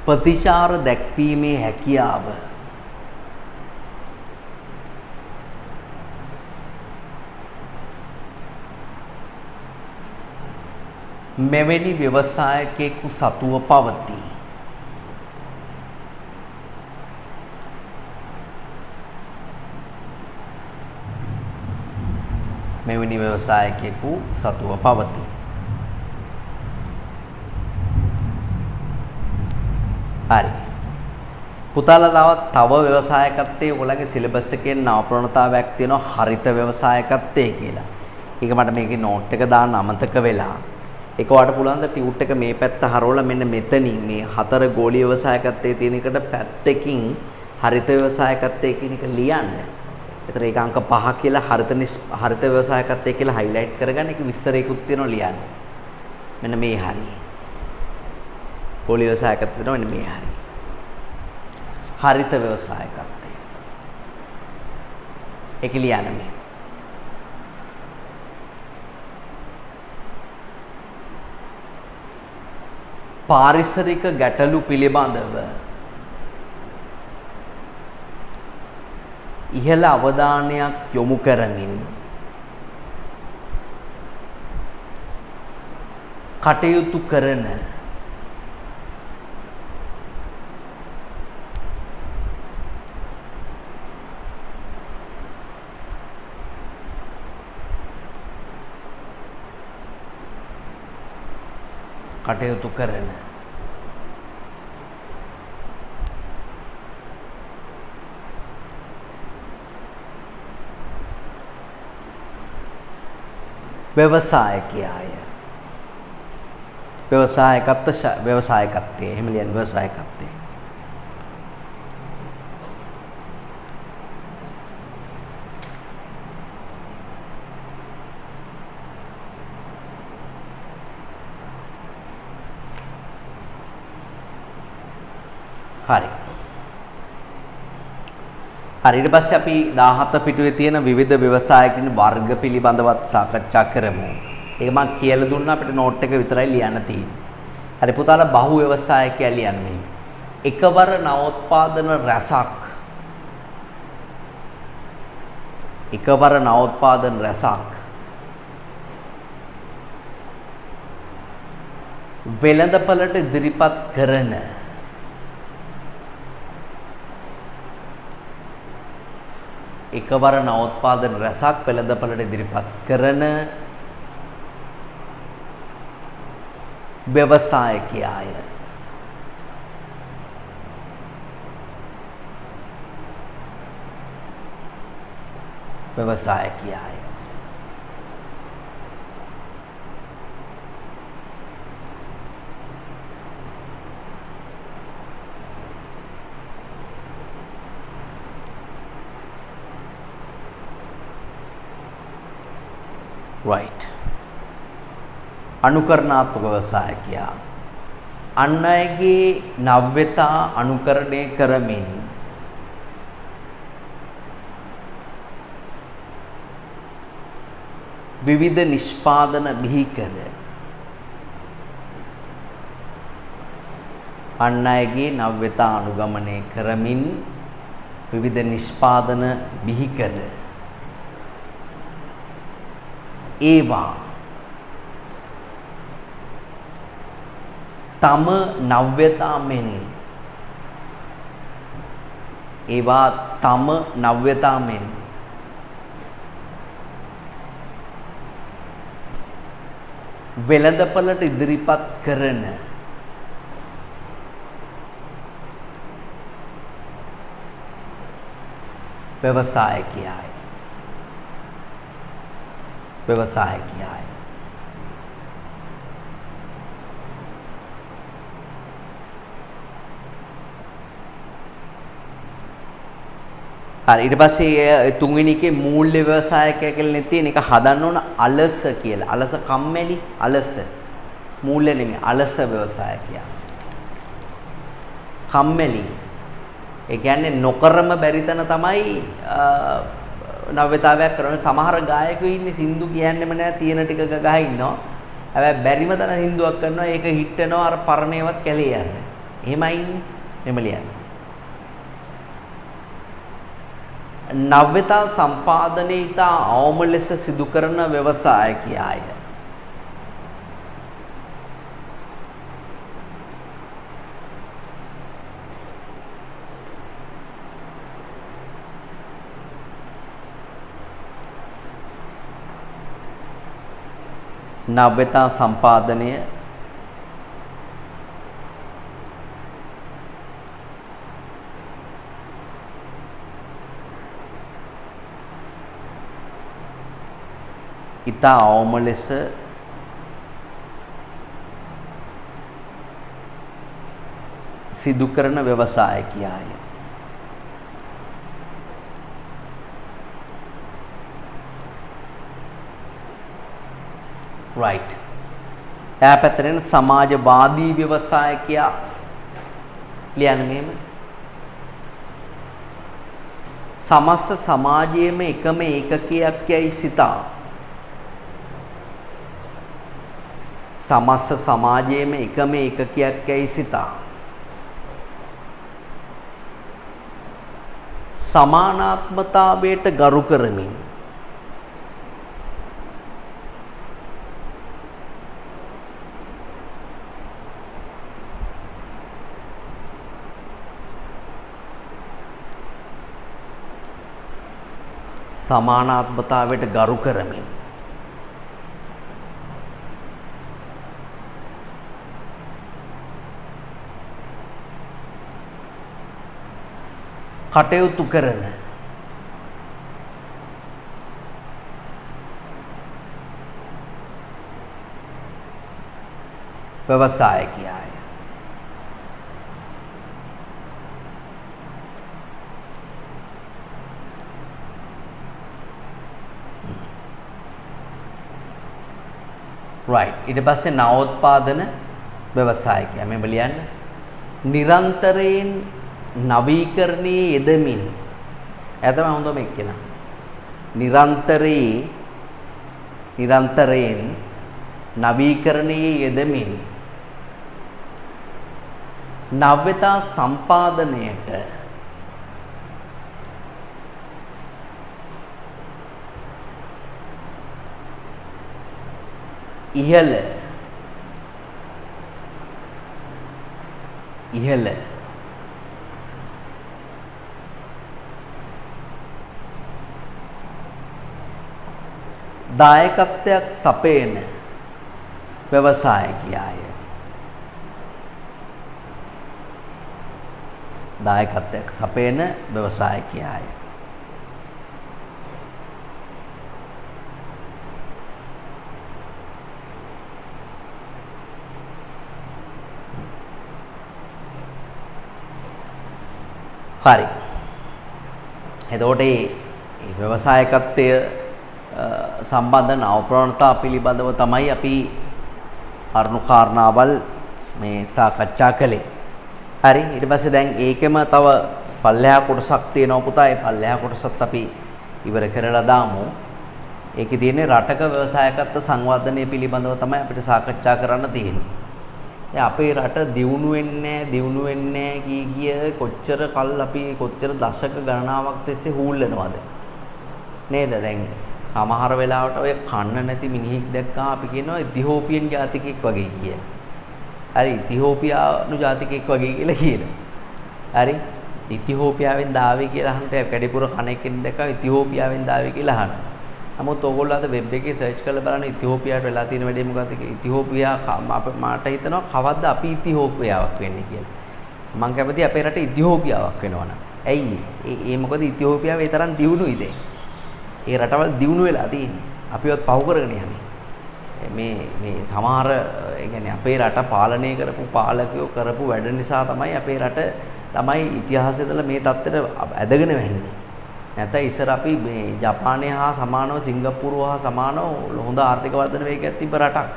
ප්‍රතිචාර දැක්වීමේ හැකියාව මෙවැනි ව්‍යවසායකයෙකු සතුව පවතී. මෙවැනි ව්‍යවසායකයෙකු සතුව පවතී. හරි. පුතාලා තව ව්‍යවසායකත්වයේ ඔයගොල්ලන්ගේ සිලබස් එකේ නව ප්‍රවණතාවයක් තියෙනවා හරිත ව්‍යවසායකත්වයේ කියලා. ඒක මට මේකේ නෝට් එක දාන්න අමතක වෙලා. ඒක වාට පුළුවන් ද ටියුට් එක මේ පැත්ත හරවලා මෙන්න මෙතනින් මේ හතර ගෝලීය ව්‍යවසායකත්වයේ තියෙන එකට පැත්තකින් හරිත ව්‍යවසායකත්වයේ කියන එක ලියන්න. ඒතර ඒක අංක 5 කියලා හරිත ව්‍යවසායකත්වයේ කියලා හයිලයිට් කරගන්න. ඒක විස්තරයකුත් තියෙනවා ලියන්න. මෙන්න මේ හරිය. ගෝලීය ව්‍යවසායකත්වය තියෙනවා මෙන්න මේ හරිය. හරිත ව්‍යවසායකත්වය. ඒක ලියන්න මේ. පාරිසරික ගැටලු පිළිබඳව ඉහළ අවධානයක් යොමු කරමින් කටයුතු කරන व्यवसायकයාය. व्यवसायकत्වයේ එහෙම ලියන්න व्यवसायकत्वයේ. හරි. ඊට පස්සේ අපි 17 පිටුවේ තියෙන විවිධ ව්‍යවසායකින් වර්ග පිළිබඳවත් සාකච්ඡා කරමු. ඒක මම කියලා දුන්නා අපිට නෝට් එක විතරයි ලියන්න තියෙන්නේ. හරි පුතාලා බහු ව්‍යවසායකයා ලියන්නේ. එකවර නවෝත්පාදන රැසක් වෙළඳපළට ඉදිරිපත් කරන එකවර නවෝත්පාදන රැසක් වෙළඳපළට ඉදිරිපත් කරන ව්‍යවසායකයාය. right. අනුකරණාත්මක ව්‍යවසායකයා අන් අයගේ නව්‍යතා අනුකරණය කරමින් විවිධ නිෂ්පාදන බිහි කර අන් අයගේ නව්‍යතා අනුගමනය කරමින් විවිධ නිෂ්පාදන බිහි කර ඒවා තම නව්‍යතාවෙන් වෙළඳපළට ඉදිරිපත් කරන व्यवसायिकयाय හරි ඊට පස්සේ තුන්වෙනි එකේ මූල්‍ය ව්‍යවසායකය කියලා තියෙන එක හදන්න ඕන අලස කියලා. අලස කම්මැලි අලස. මූල්‍ය නෙමෙයි අලස ව්‍යවසායකයා. කම්මැලි. ඒ කියන්නේ නොකරම බැරි තැන තමයි නව්‍යතාවයක් කරන සමහර ගායකයෝ ඉන්නේ සින්දු කියන්නෙම නෑ තියෙන ටික ගහ ඉන්නවා. හැබැයි බැරිම තැන සින්දුවක් කරනවා ඒක හිට් වෙනවා අර පරණේවත් කැලේ යන්නේ. එහෙමයි ඉන්නේ. එම ලියන්නේ. නව්‍යතා සම්පාදනයේ ඉතා අවම ලෙස සිදු කරන ව්‍යවසායකයාය. නව්‍යතා සම්පාදනය ඉතා අවම ලෙස සිදු කරන ව්‍යවසායකයාය. right. එයා පැත්තෙන් සමාජවාදී ව්‍යවසායකයා ලියන්නේ මෙහෙම. සමස්ත සමාජයේම එකම ඒකකයක් යයි සිතා. සමස්ත සමාජයේම එකම ඒකකයක් යයි සිතා. සමානාත්මතාවයට ගරු කරමින් සමානාත්මතාවයට ගරු කරමින් කටයුතු කරන ව්‍යවසායකයාය. right. ඊට පස්සේ නවෝත්පාදන ව්‍යවසායකයා මෙහෙම ලියන්න. නිරන්තරයෙන් නවීකරණයේ යෙදමින් එතම හොඳම එක්කෙනා. නිරන්තරයෙන් නවීකරණයේ යෙදමින් නව්‍යතා සම්පාදනයට ඉහළ දායකත්වයක් සපයන ව්‍යවසායකයාය. දායකත්වයක් සපයන ව්‍යවසායකයාය. හරි. එතකොට මේ ව්‍යවසායකත්වය සම්බන්ධ නවප්‍රවණතා පිළිබඳව තමයි අපි කරුණු කාරණාවල් මේ සාකච්ඡා කළේ. හරි. ඊට පස්සේ දැන් ඒකෙම තව පල්ලෙහා කොටසක් තියෙනවා පුතා. ඒ පල්ලෙහා කොටසත් අපි ඉවර කරලා දාමු. ඒකේ තියෙන්නේ රටක ව්‍යවසායකත්ව සංවර්ධනය පිළිබඳව තමයි අපිට සාකච්ඡා කරන්න තියෙන්නේ. දැන් අපේ රට දියුණු වෙන්නේ කිය කොච්චර කල් අපි කොච්චර දශක ගණනාවක් තිස්සේ හූල්ලනවද නේද? දැන් සමහර වෙලාවට ඔය කන්න නැති මිනිහෙක් දැක්කම අපි කියනවා ඉතිහෝපියන් ජාතිකයෙක් වගේ කියලා. හරි ඉතිහෝපියානු ජාතිකයෙක් වගේ කියලා කියනවා. හරි ඉතිහෝපියාවෙන් දාවේ කියලා අහන්නට කැඩිපුර කණෙක් දැක්කම ඉතිහෝපියාවෙන් දාවේ කියලා අහනවා. නමුත් ඕගොල්ලෝ අද වෙබ් එකේ සර්ච් කරලා බලන්න ඉතිහෝපියාට වෙලා තියෙන වැඩේ මොකද්ද කියලා. ඉතිහෝපියා මාට හිතනවා කවද්ද අපි ඉතිහෝපියාවක් වෙන්නේ කියලා. මම කැමති අපේ රටේ ඉතිහෝපියාවක් වෙනවනම්. ඇයි? ඒ මොකද ඉතිහෝපියාව ඒ තරම් දියුණුයිද? ඒ රටවල් දියුණු වෙලා තියෙන්නේ. අපිවත් පහු කරගෙන යන්නේ. මේ සමහර ඒ කියන්නේ අපේ රට පාලනය කරපු පාලකයෝ කරපු වැඩ නිසා තමයි අපේ රට ළමයි ඉතිහාසයේදලා මේ தත්තෙට ඇදගෙන වෙන්නේ. නැත්නම් ඉස්සර අපි මේ ජපානය හා සමානව සිංගප්පූරුව හා සමානව හොඳ ආර්ථික වර්ධන වේගයක් තිබ්බ රටක්.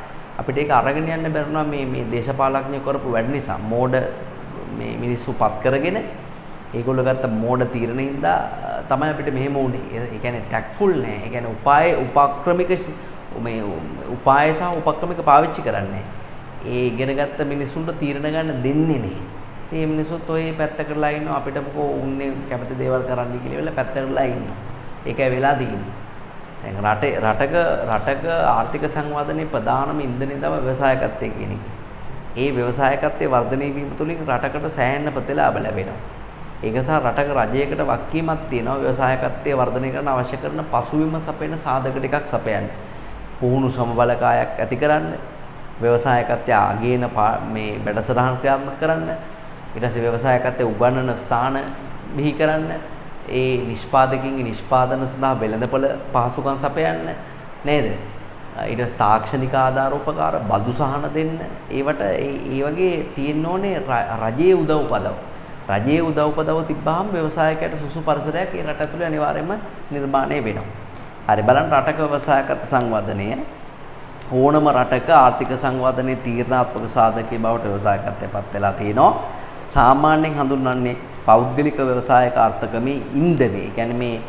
අපිට ඒක අරගෙන යන්න බැරුණා මේ දේශපාලඥයෝ කරපු වැඩ නිසා. මෝඩ මේ මිනිස්සු පත් කරගෙන ඒගොල්ලෝ ගත්ත මෝඩ තීරණින්ද තමයි අපිට මෙහෙම වුනේ. ඒ කියන්නේ ටැක්ෆුල් නෑ. ඒ කියන්නේ උපක්‍රමික මේ උපාය සහ උපක්‍රමික පාවිච්චි කරන්නේ. ඒ ඉගෙන ගත්ත මිනිස්සුන්ට තීරණ ගන්න දෙන්නේ නෑ. මේ මිනිස්සුත් ඔය පැත්තකටලා ඉන්නවා අපිට මොකෝ උන්නේ කැමති දේවල් කරන්න කියලා වෙලා පැත්තකටලා ඉන්නවා. ඒකයි වෙලා තියෙන්නේ. දැන් රටක ආර්ථික සංවර්ධනයේ ප්‍රධානම ඉන්ධනය තමයි ව්‍යවසායකත්වය කියන එක. ඒ ව්‍යවසායකත්වයේ වර්ධනය වීම තුළින් රටකට සෑහෙන ප්‍රතිලාභ ලැබෙනවා. ඒක නිසා රටක රජයකට වගකීමක් තියෙනවා ව්‍යවසායකත්වයේ වර්ධනය කරන්න අවශ්‍ය කරන පසුබිම සපයන සාධක ටිකක් සපයන්න. පුහුණු සමබලකායක් ඇති කරන්න, ව්‍යවසායකත්වය ආගේන මේ වැඩසටහන් ක්‍රියාත්මක කරන්න, ඊට පස්සේ ව්‍යවසායකත්වයේ උගන්වන ස්ථාන බිහි කරන්න, ඒ නිෂ්පාදකින්ගේ නිෂ්පාදන සඳහා වෙළඳපොළ පහසුකම් සපයන්න නේද? ඊට පස්සේ තාක්ෂණික ආධාර උපකාර බදු සහන දෙන්න. ඒවට ඒ වගේ තියෙන්න ඕනේ රජයේ උදව්පදව්. රජයේ උදව්පදව් තිබ්බහම ව්‍යවසායකයට සුසු පරිසරයක් ඒ රට ඇතුළේ අනිවාර්යයෙන්ම නිර්මාණය වෙනවා. හරි බලන්න රටක ව්‍යවසායකත්ව සංවර්ධනය ඕනම රටක ආර්ථික සංවර්ධනයේ තීරණාත්මක සාධකයේ බවට ව්‍යවසායකත්වයටපත් වෙලා තියෙනවා. සාමාන්‍යයෙන් හඳුන්වන්නේ පෞද්ගලික ව්‍යවසායක අර්ථකමේ ඉන්ධනය. ඒ කියන්නේ මේ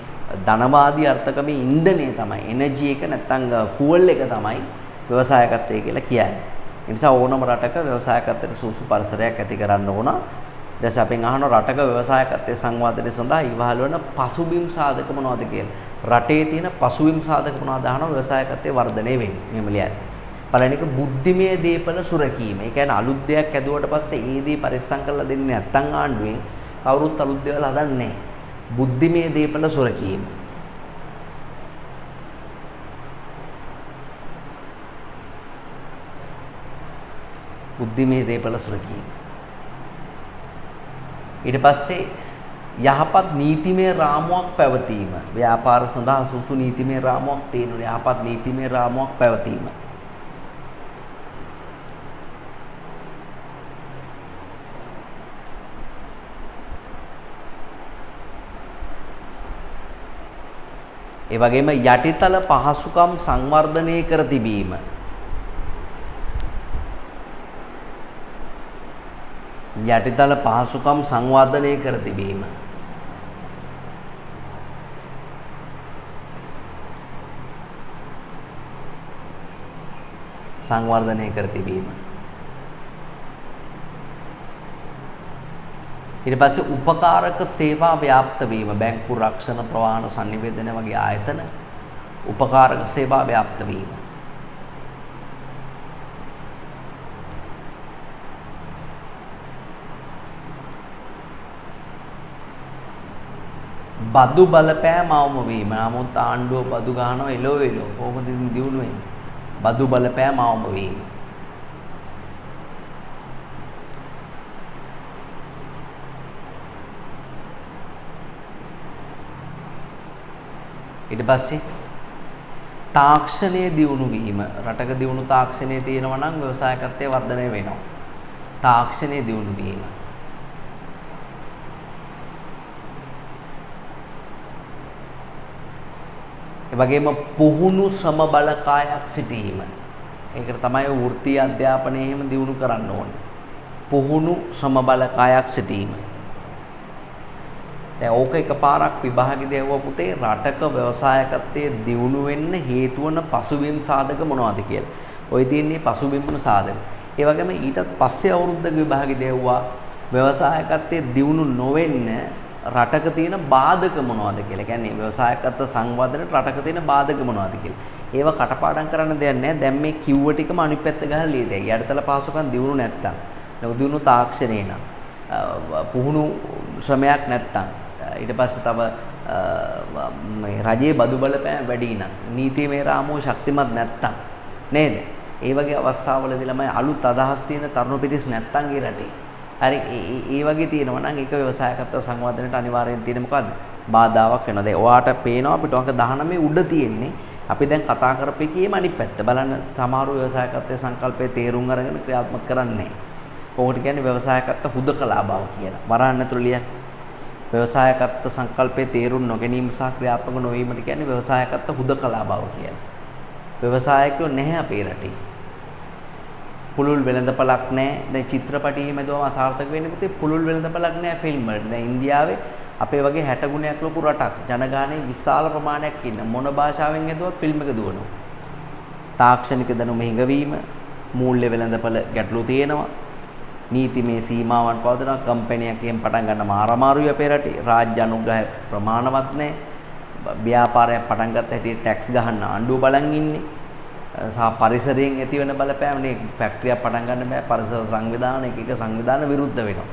ධනවාදී අර්ථකමේ ඉන්ධනය තමයි එනර්ජි එක නැත්නම් ෆුවල් එක තමයි ව්‍යවසායකත්වය කියලා කියන්නේ. ඒ නිසා ඕනම රටක ව්‍යවසායකත්වයට සුසු පරිසරයක් ඇති කරන්න ඕන. දැන් අපෙන් අහන රටක ව්‍යවසායකත්වයේ සංවර්ධනය සඳහා ඉවහල් වන පසුබිම් සාධක මොනවද කියලා. රටේ තියෙන පසුබිම් සාධක මොනවද අහනවා ව්‍යවසායකත්වයේ වර්ධනය වෙන්නේ. මෙහෙම ලියන්න. පළවෙනි එක බුද්ධිමය දේපල සුරකීම. ඒ කියන්නේ අලුත් දෙයක් ඇදුවට පස්සේ ඒ දේ පරිස්සම් කරලා දෙන්නේ නැත්නම් ආණ්ඩුවෙන් කවුරුත් අලුත් දේවල් හදන්නේ නැහැ. බුද්ධිමය දේපල සුරකීම. බුද්ධිමය දේපල සුරකීම. ඊට පස්සේ යහපත් නීතිමය රාමුවක් පැවතීම. ව්‍යාපාර සඳහා සුසු නීතිමය රාමුවක් තියෙනවා. යහපත් නීතිමය රාමුවක් පැවතීම. ඒ වගේම යටිතල පහසුකම් සංවර්ධනය කර තිබීම. යටිතල පහසුකම් සංවර්ධනය කර තිබීම. සංවර්ධනය කර තිබීම. ඊට පස්සේ උපකාරක සේවා ව්‍යාප්ත වීම. බැංකු රක්ෂණ ප්‍රවාහන sannivedana වගේ ආයතන උපකාරක සේවා ව්‍යාප්ත වීම. බදු බලපෑම අවම වීම. නමුත් ආණ්ඩුව බදු ගහනවා එලෝ කොහොමද දියුණු වෙන්නේ? බදු බලපෑම අවම වීම. ඊට පස්සේ තාක්ෂණයේ දියුණු වීම. රටක දියුණු තාක්ෂණයේ තියෙනවා නම් ව්‍යවසායකත්වයේ වර්ධනය වෙනවා. තාක්ෂණයේ දියුණු වීම. ඒ වගේම පුහුණු සමබලකායක් සිටීම. ඒකට තමයි වෘත්තීය අධ්‍යාපනය එහෙම දියුණු කරන්න ඕනේ. පුහුණු සමබලකායක් සිටීම. දැන් ඕක එකපාරක් විභාගෙදී ඇහුවා පුතේ රටක ව්‍යවසායකත්වයේ දියුණු වෙන්න හේතු වන පසුබිම් සාධක මොනවද කියලා. ඔය තියෙන්නේ පසුබිම් වන සාධක. ඒ වගේම ඊටත් පස්සේ අවුරුද්දක විභාගෙ දෙවුවා ව්‍යවසායකත්වයේ දියුණු නොවෙන්න රටක තියෙන බාධක මොනවද කියලා. කියන්නේ ව්‍යවසායකත්ව සංවර්ධනයට රටක තියෙන බාධක මොනවද කියලා. ඒව කටපාඩම් කරන්න දෙයක් නැහැ. දැන් මේ කිව්ව ටිකම අනිත් පැත්ත ගහලා ලියදේ. යටිතල පහසුකම් දියුණු නැත්තම්, නොදියුණු තාක්ෂණේ නම්, පුහුණු ශ්‍රමයක් නැත්තම්, ඊට පස්සේ තව මේ රජයේ බදු බලපෑම වැඩි නම්, නීතිමය රාමුව ශක්තිමත් නැත්තම් නේද? ඒ වගේ අවස්ථාවලදී ළමයි අලුත් අදහස් තියෙන තරුණ පිරිස් නැත්තම් ඒ රටේ. හරි ඒ වගේ තියෙනවා නම් ඒක ව්‍යවසායකත්ව සංවර්ධනයට අනිවාර්යෙන් තියෙන මොකද්ද? බාධාවක් වෙනවා. දැන් ඔයාට පේනවා අපිට අංක 19 උඩ තියෙන්නේ. අපි දැන් කතා කරපේකීම අනිත් පැත්ත. බලන්න සමහර ව්‍යවසායකත්වයේ සංකල්පයේ තේරුම් අරගෙන ක්‍රියාත්මක කරන්නේ නැහැ. ඕකට කියන්නේ ව්‍යවසායකත්ව හුදකලා බව කියලා. වරහන් ඇතුළේ ලියන්න. ව්‍යවසායකත්ව සංකල්පයේ තේරුම් නොගැනීම සහ ක්‍රියාත්මක නොවීමට කියන්නේ ව්‍යවසායකත්ව හුදකලා බව කියලා. ව්‍යවසායකයෝ නැහැ අපේ රටේ. පුළුල් වෙළඳපළක් නැහැ. දැන් චිත්‍රපටයේ මැදුවම අසාර්ථක වෙන්නේ පුතේ පුළුල් වෙළඳපළක් නැහැ ෆිල්ම් වලට. දැන් ඉන්දියාවේ අපේ වගේ 60 ගුණයක් ලොකු රටක් ජනගහනයේ විශාල ප්‍රමාණයක් ඉන්න මොන භාෂාවෙන් ඇදුවත් ෆිල්ම් එක දුවනවා. තාක්ෂණික දැනුම හිඟවීම, මූල්‍ය වෙළඳපළ ගැටලු තියෙනවා. නීතිමය සීමාවන් පවතිනවා. කම්පැනියකින් පටන් ගන්න මාරමාරුයි අපේ රටේ. රාජ්‍ය අනුග්‍රහය ප්‍රමාණවත් නැහැ. ව්‍යාපාරයක් පටන් ගත්ත හැටි ටැක්ස් ගහන්න ආණ්ඩුව බලන් ඉන්නේ. සහ පරිසරයෙන් ඇතිවන බලපෑමනේ ෆැක්ටරියක් පටන් ගන්න බෑ. පරිසර සංවිධාන එක සංවිධාන විරුද්ධ වෙනවා.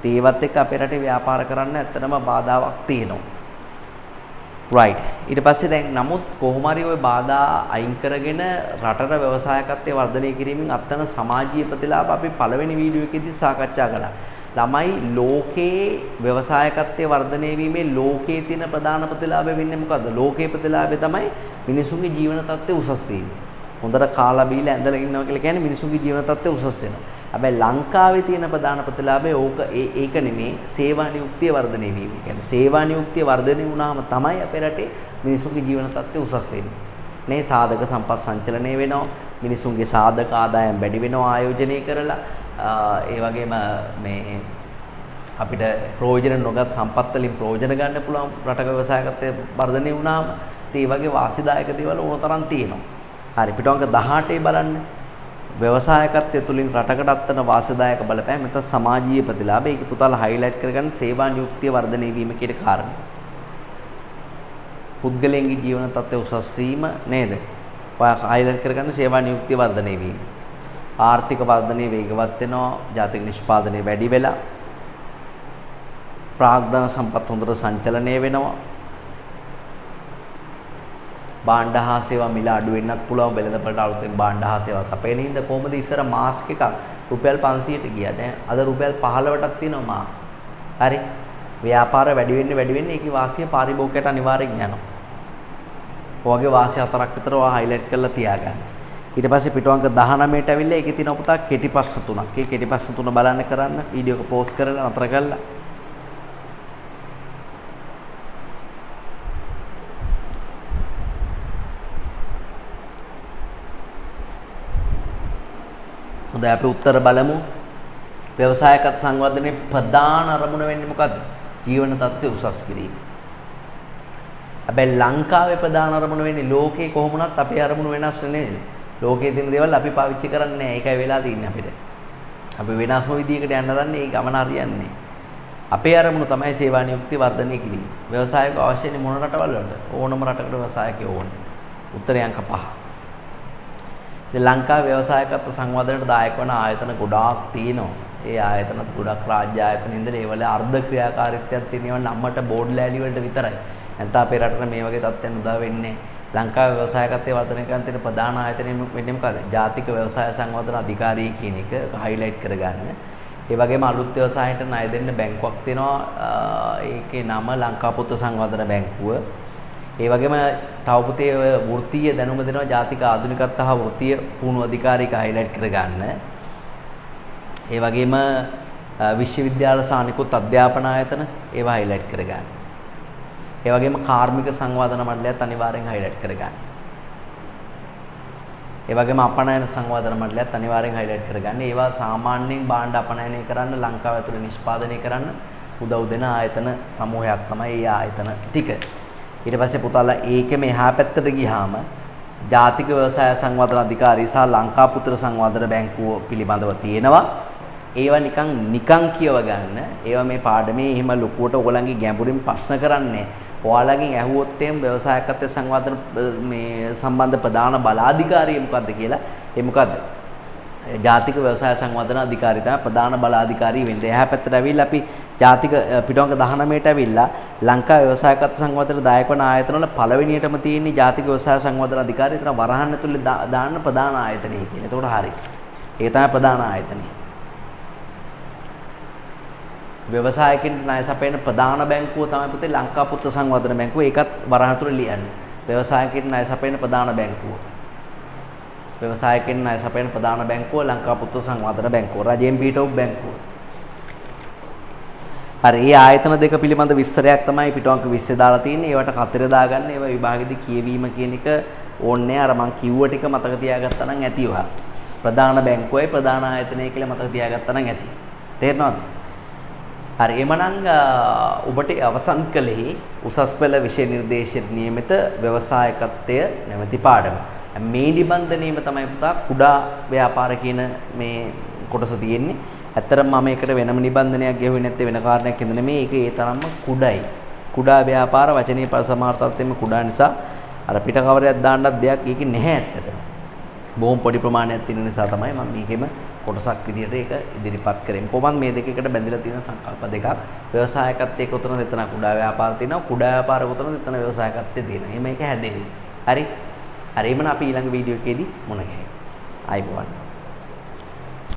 ඒවත් එක්ක අපේ රටේ ව්‍යාපාර කරන්න ඇත්තටම බාධාවක් තියෙනවා. right. ඊට පස්සේ දැන් නමුත් කොහොම හරි ওই බාධා අයින් කරගෙන රටට ව්‍යවසායකත්වයේ වර්ධනය කිරීමෙන් අත්වන සමාජීය ප්‍රතිලාභ අපි පළවෙනි වීඩියෝ එකේදී සාකච්ඡා කළා. ළමයි ලෝකයේ ව්‍යවසායකත්වයේ වර්ධනය වීමේ ලෝකයේ තියෙන ප්‍රධාන ප්‍රතිලාභය වෙන්නේ මොකද්ද? ලෝකයේ ප්‍රතිලාභය තමයි මිනිසුන්ගේ ජීවන තත්ත්වය උසස් වීම. හොඳට කාලා බීලා ඇඳලා ඉන්නවා කියලා කියන්නේ මිනිසුන්ගේ ජීවන තත්ත්වය උසස් වෙනවා. හැබැයි ලංකාවේ තියෙන ප්‍රධාන ප්‍රතිලාභය ඒක නෙමේ සේවා නියුක්තිය වර්ධනය වීම. ඒ කියන්නේ සේවා නියුක්තිය වර්ධනය වුණාම තමයි අපේ රටේ මිනිසුන්ගේ ජීවන තත්ත්වය උසස් වෙන්නේ. නේ සාධක සම්පත් සංචලනය වෙනවා. මිනිසුන්ගේ සාධක ආදායම් වැඩි වෙනවා ආයෝජනය කරලා. ඒ වගේම මේ අපිට ප්‍රයෝජන නොගත් සම්පත් වලින් ප්‍රයෝජන ගන්න පුළුවන් රටක ව්‍යවසායකත්වයේ වර්ධනය වුණාම ඒ වගේ වාසිදායක දේවල් ඕන තරම් තියෙනවා. හරි පිටුවංග 18 බලන්න. ව්‍යවසායකත්වය තුළින් රටකටත් වෙන වාසිදායක බලපෑම මෙතන සමාජීය ප්‍රතිලාභ. ඒක පුතාලා හයිලයිට් කරගන්න සේවා නියුක්තිය වර්ධනය වීම කියන කාරණේ. පුද්ගලයන්ගේ ජීවන තත්ත්වය උසස් වීම නේද? ඔයා හයිලයිට් කරගන්න සේවා නියුක්තිය වර්ධනය වීම. ආර්ථික වර්ධනය වේගවත් වෙනවා. ජාතික නිෂ්පාදනය වැඩි වෙලා. ප්‍රාග්ධන සම්පත් හොඳට සංචලනය වෙනවා. භාණ්ඩ හා සේවා මිල අඩු වෙන්නත් පුළුවන්. වෙළඳපළට අලුතෙන් භාණ්ඩ හා සේවා සපයන හින්දා කොහොමද ඉස්සර මාස්ක් එකක් රුපියල් 500ට ගියා. දැන් අද රුපියල් 15ටක් තියෙනවා මාස්ක්. හරි. ව්‍යාපාර වැඩි වෙන්නේ ඒකේ වාසිය පාරිභෝගිකයට අනිවාර්යෙන් යනවා. ඔයගේ වාසිය හතරක් විතර ඔයා හයිලයිට් කරලා තියාගන්න. ඊට පස්සේ පිටුවංග 19ට ඇවිල්ලා ඒකේ තියෙන පුතා කෙටි ප්‍රශ්න තුනක්. ඒ කෙටි ප්‍රශ්න තුන බලන්න කරන්න වීඩියෝ එක පෝස්ට් කරලා නතර කරලා හොඳයි අපි උත්තර බලමු. ව්‍යවසායකත්ව සංවර්ධනයේ ප්‍රධාන අරමුණ වෙන්නේ මොකද්ද? ජීවන තත්ත්වය උසස් කිරීම. හැබැයි ලංකාවේ ප්‍රධාන අරමුණ වෙන්නේ ලෝකේ කොහොම වුණත් අපේ අරමුණ වෙනස් නේද? ලෝකයේ තියෙන දේවල් අපි පාවිච්චි කරන්නේ නැහැ. ඒකයි වෙලා තින්නේ අපිට. අපි වෙනස්ම විදියකට යන්න දන්නේ ඒ ගමන හරියන්නේ. අපේ අරමුණ තමයි සේවා නියුක්තිය වර්ධනය කිරීම. ව්‍යවසායක අවශ්‍යනේ මොන රටවල් වලට? ඕනම රටකට ව්‍යවසායකයෝ ඕනේ. උත්තරය අංක 5. ලංකාවේ ව්‍යවසායකත්ව සංවර්ධනයට දායක වන ආයතන ගොඩාක් තියෙනවා. ඒ ආයතන ගොඩක් රාජ්‍ය ආයතන ඉඳලා ඒවල අර්ධ ක්‍රියාකාරීත්වයක් තියෙනවා නම්මට බෝඩ් ලෑලි වලට විතරයි. නැත්නම් අපේ රටට මේ වගේ තත්ත්වයන් උදා වෙන්නේ. ලංකාවේ ව්‍යවසායකත්වයේ වර්ධනය කරන තියෙන ප්‍රධාන ආයතනය වෙන්නේ මොකද? ජාතික ව්‍යවසාය සංවර්ධන අධිකාරිය කියන එක හයිලයිට් කරගන්න. ඒ වගේම අලුත් ව්‍යවසායයට ණය දෙන්න බැංකුවක් තියෙනවා. ඒකේ නම ලංකා පොත්තු සංවර්ධන බැංකුව. ඒ වගේම තව පුතේ වෘත්තීය දැනුම දෙනවා ජාතික ආධුනිකත්ව හා වෘත්තීය පුහුණු අධිකාරියක හයිලයිට් කරගන්න. ඒ වගේම විශ්වවිද්‍යාල සහ අනිකුත් අධ්‍යාපන ආයතන ඒවා හයිලයිට් කරගන්න. ඒ වගේම කාර්මික සංවර්ධන මණ්ඩලයත් අනිවාර්යෙන් හයිලයිට් කරගන්න. ඒ වගේම අපනයන සංවර්ධන මණ්ඩලයත් අනිවාර්යෙන් හයිලයිට් කරගන්න. ඒවා සාමාන්‍යයෙන් භාණ්ඩ අපනයනය කරන්න ලංකාව ඇතුළේ නිෂ්පාදනය කරන්න උදව් දෙන ආයතන සමූහයක් තමයි මේ ආයතන ටික. ඊට පස්සේ පුතාලා ඒකෙම එහා පැත්තට ගියාම ජාතික ව්‍යවසාය සංවර්ධන අධිකාරිය සහ ලංකාපුත්‍ර සංවර්ධන බැංකුව පිළිබඳව තියෙනවා. ඒවා නිකන් කියව ගන්න. ඒවා මේ පාඩමේ එහෙම ලොකුවට ඔයගලන්ගේ ගැඹුරින් ප්‍රශ්න කරන්නේ. ඔයාලගෙන් ඇහුවොත් එම් ව්‍යවසායකත්ව සංවර්ධන මේ සම්බන්ධ ප්‍රධාන බලාධිකාරිය මොකක්ද කියලා. ඒ මොකද්ද? ජාතික ව්‍යවසාය සංවර්ධන අධිකාරිය තමයි ප්‍රධාන බලාධිකාරිය වෙන්නේ. එහා පැත්තට ඇවිල්ලා අපි ජාතික පිටුවංග 19ට ඇවිල්ලා ලංකා ව්‍යවසායකත්ව සංවර්ධන දායක වන ආයතන වල පළවෙනියටම තියෙන්නේ ජාතික ව්‍යවසාය සංවර්ධන අධිකාරිය. ඒතර වරහන් ඇතුලේ දාන්න ප්‍රධාන ආයතනය කියලා. ඒතකොට හරි. ඒක තමයි ප්‍රධාන ආයතනය. ව්‍යවසායකින්ට ණය සපයන ප්‍රධාන බැංකුව තමයි පුතේ ලංකාපුත්‍ර සංවර්ධන බැංකුව. ඒකත් වරහන් ඇතුලේ ලියන්නේ. ව්‍යවසායකින්ට ණය සපයන ප්‍රධාන බැංකුව. ව්‍යවසායකින් ණය සපයන ප්‍රධාන බැංකුව ලංකාපුත්‍ර සංවර්ධන බැංකුව. රජයෙන් පිහිටවපු බැංකුව. හරි. මේ ආයතන දෙක පිළිබඳ විස්තරයක් තමයි පිටුවංක 20 දාලා තියෙන්නේ. ඒවට කතර දාගන්න. ඒවා විභාගෙදි කියවීම කියන එක ඕනේ. අර මං කිව්ව ටික මතක තියාගත්තා නම් ඇති ඔයා. ප්‍රධාන බැංකුවයි ප්‍රධාන ආයතනය කියලා මතක තියාගත්තා නම් ඇති. තේරෙනවද? හරි. එමනම් ඔබට අවසන් කළේ උසස් පෙළ විෂය නිර්දේශ නියමිත ව්‍යවසායකත්වය නැමැති පාඩම. මේ නිබන්ධනයේම තමයි පුතා කුඩා ව්‍යාපාර කියන මේ කොටස තියෙන්නේ. ඇත්තටම මම ඒකට වෙනම නිබන්ධනයක් ගෙවුවේ නැත්තේ වෙන කාරණයක් හින්දා නෙමෙයි. ඒක ඒ තරම්ම කුඩායි. කුඩා ව්‍යාපාර වචනේ පරිසමාර්ථයෙන් කුඩා නිසා අර පිට කවරයක් දාන්නත් දෙයක් ඒකේ නැහැ ඇත්තටම. බොහොම පොඩි ප්‍රමාණයක් තියෙන නිසා තමයි මම මේකෙම කොටසක් විදිහට ඒක ඉදිරිපත් කරේ. කොහොමද මේ දෙකකට බැඳලා තියෙන සංකල්ප දෙකක්. ව්‍යවසායකත්වයේ කොතනද එතන කුඩා ව්‍යාපාර තියෙනවා. කුඩා ව්‍යාපාර කොතනද එතන ව්‍යවසායකත්වයේ තියෙනවා. එහෙම එක හැදෙන්නේ. හරි. හරි. එමනම් අපි ඊළඟ වීඩියෝ එකේදී මුණ ගැහෙමු. ආයිබෝවන්.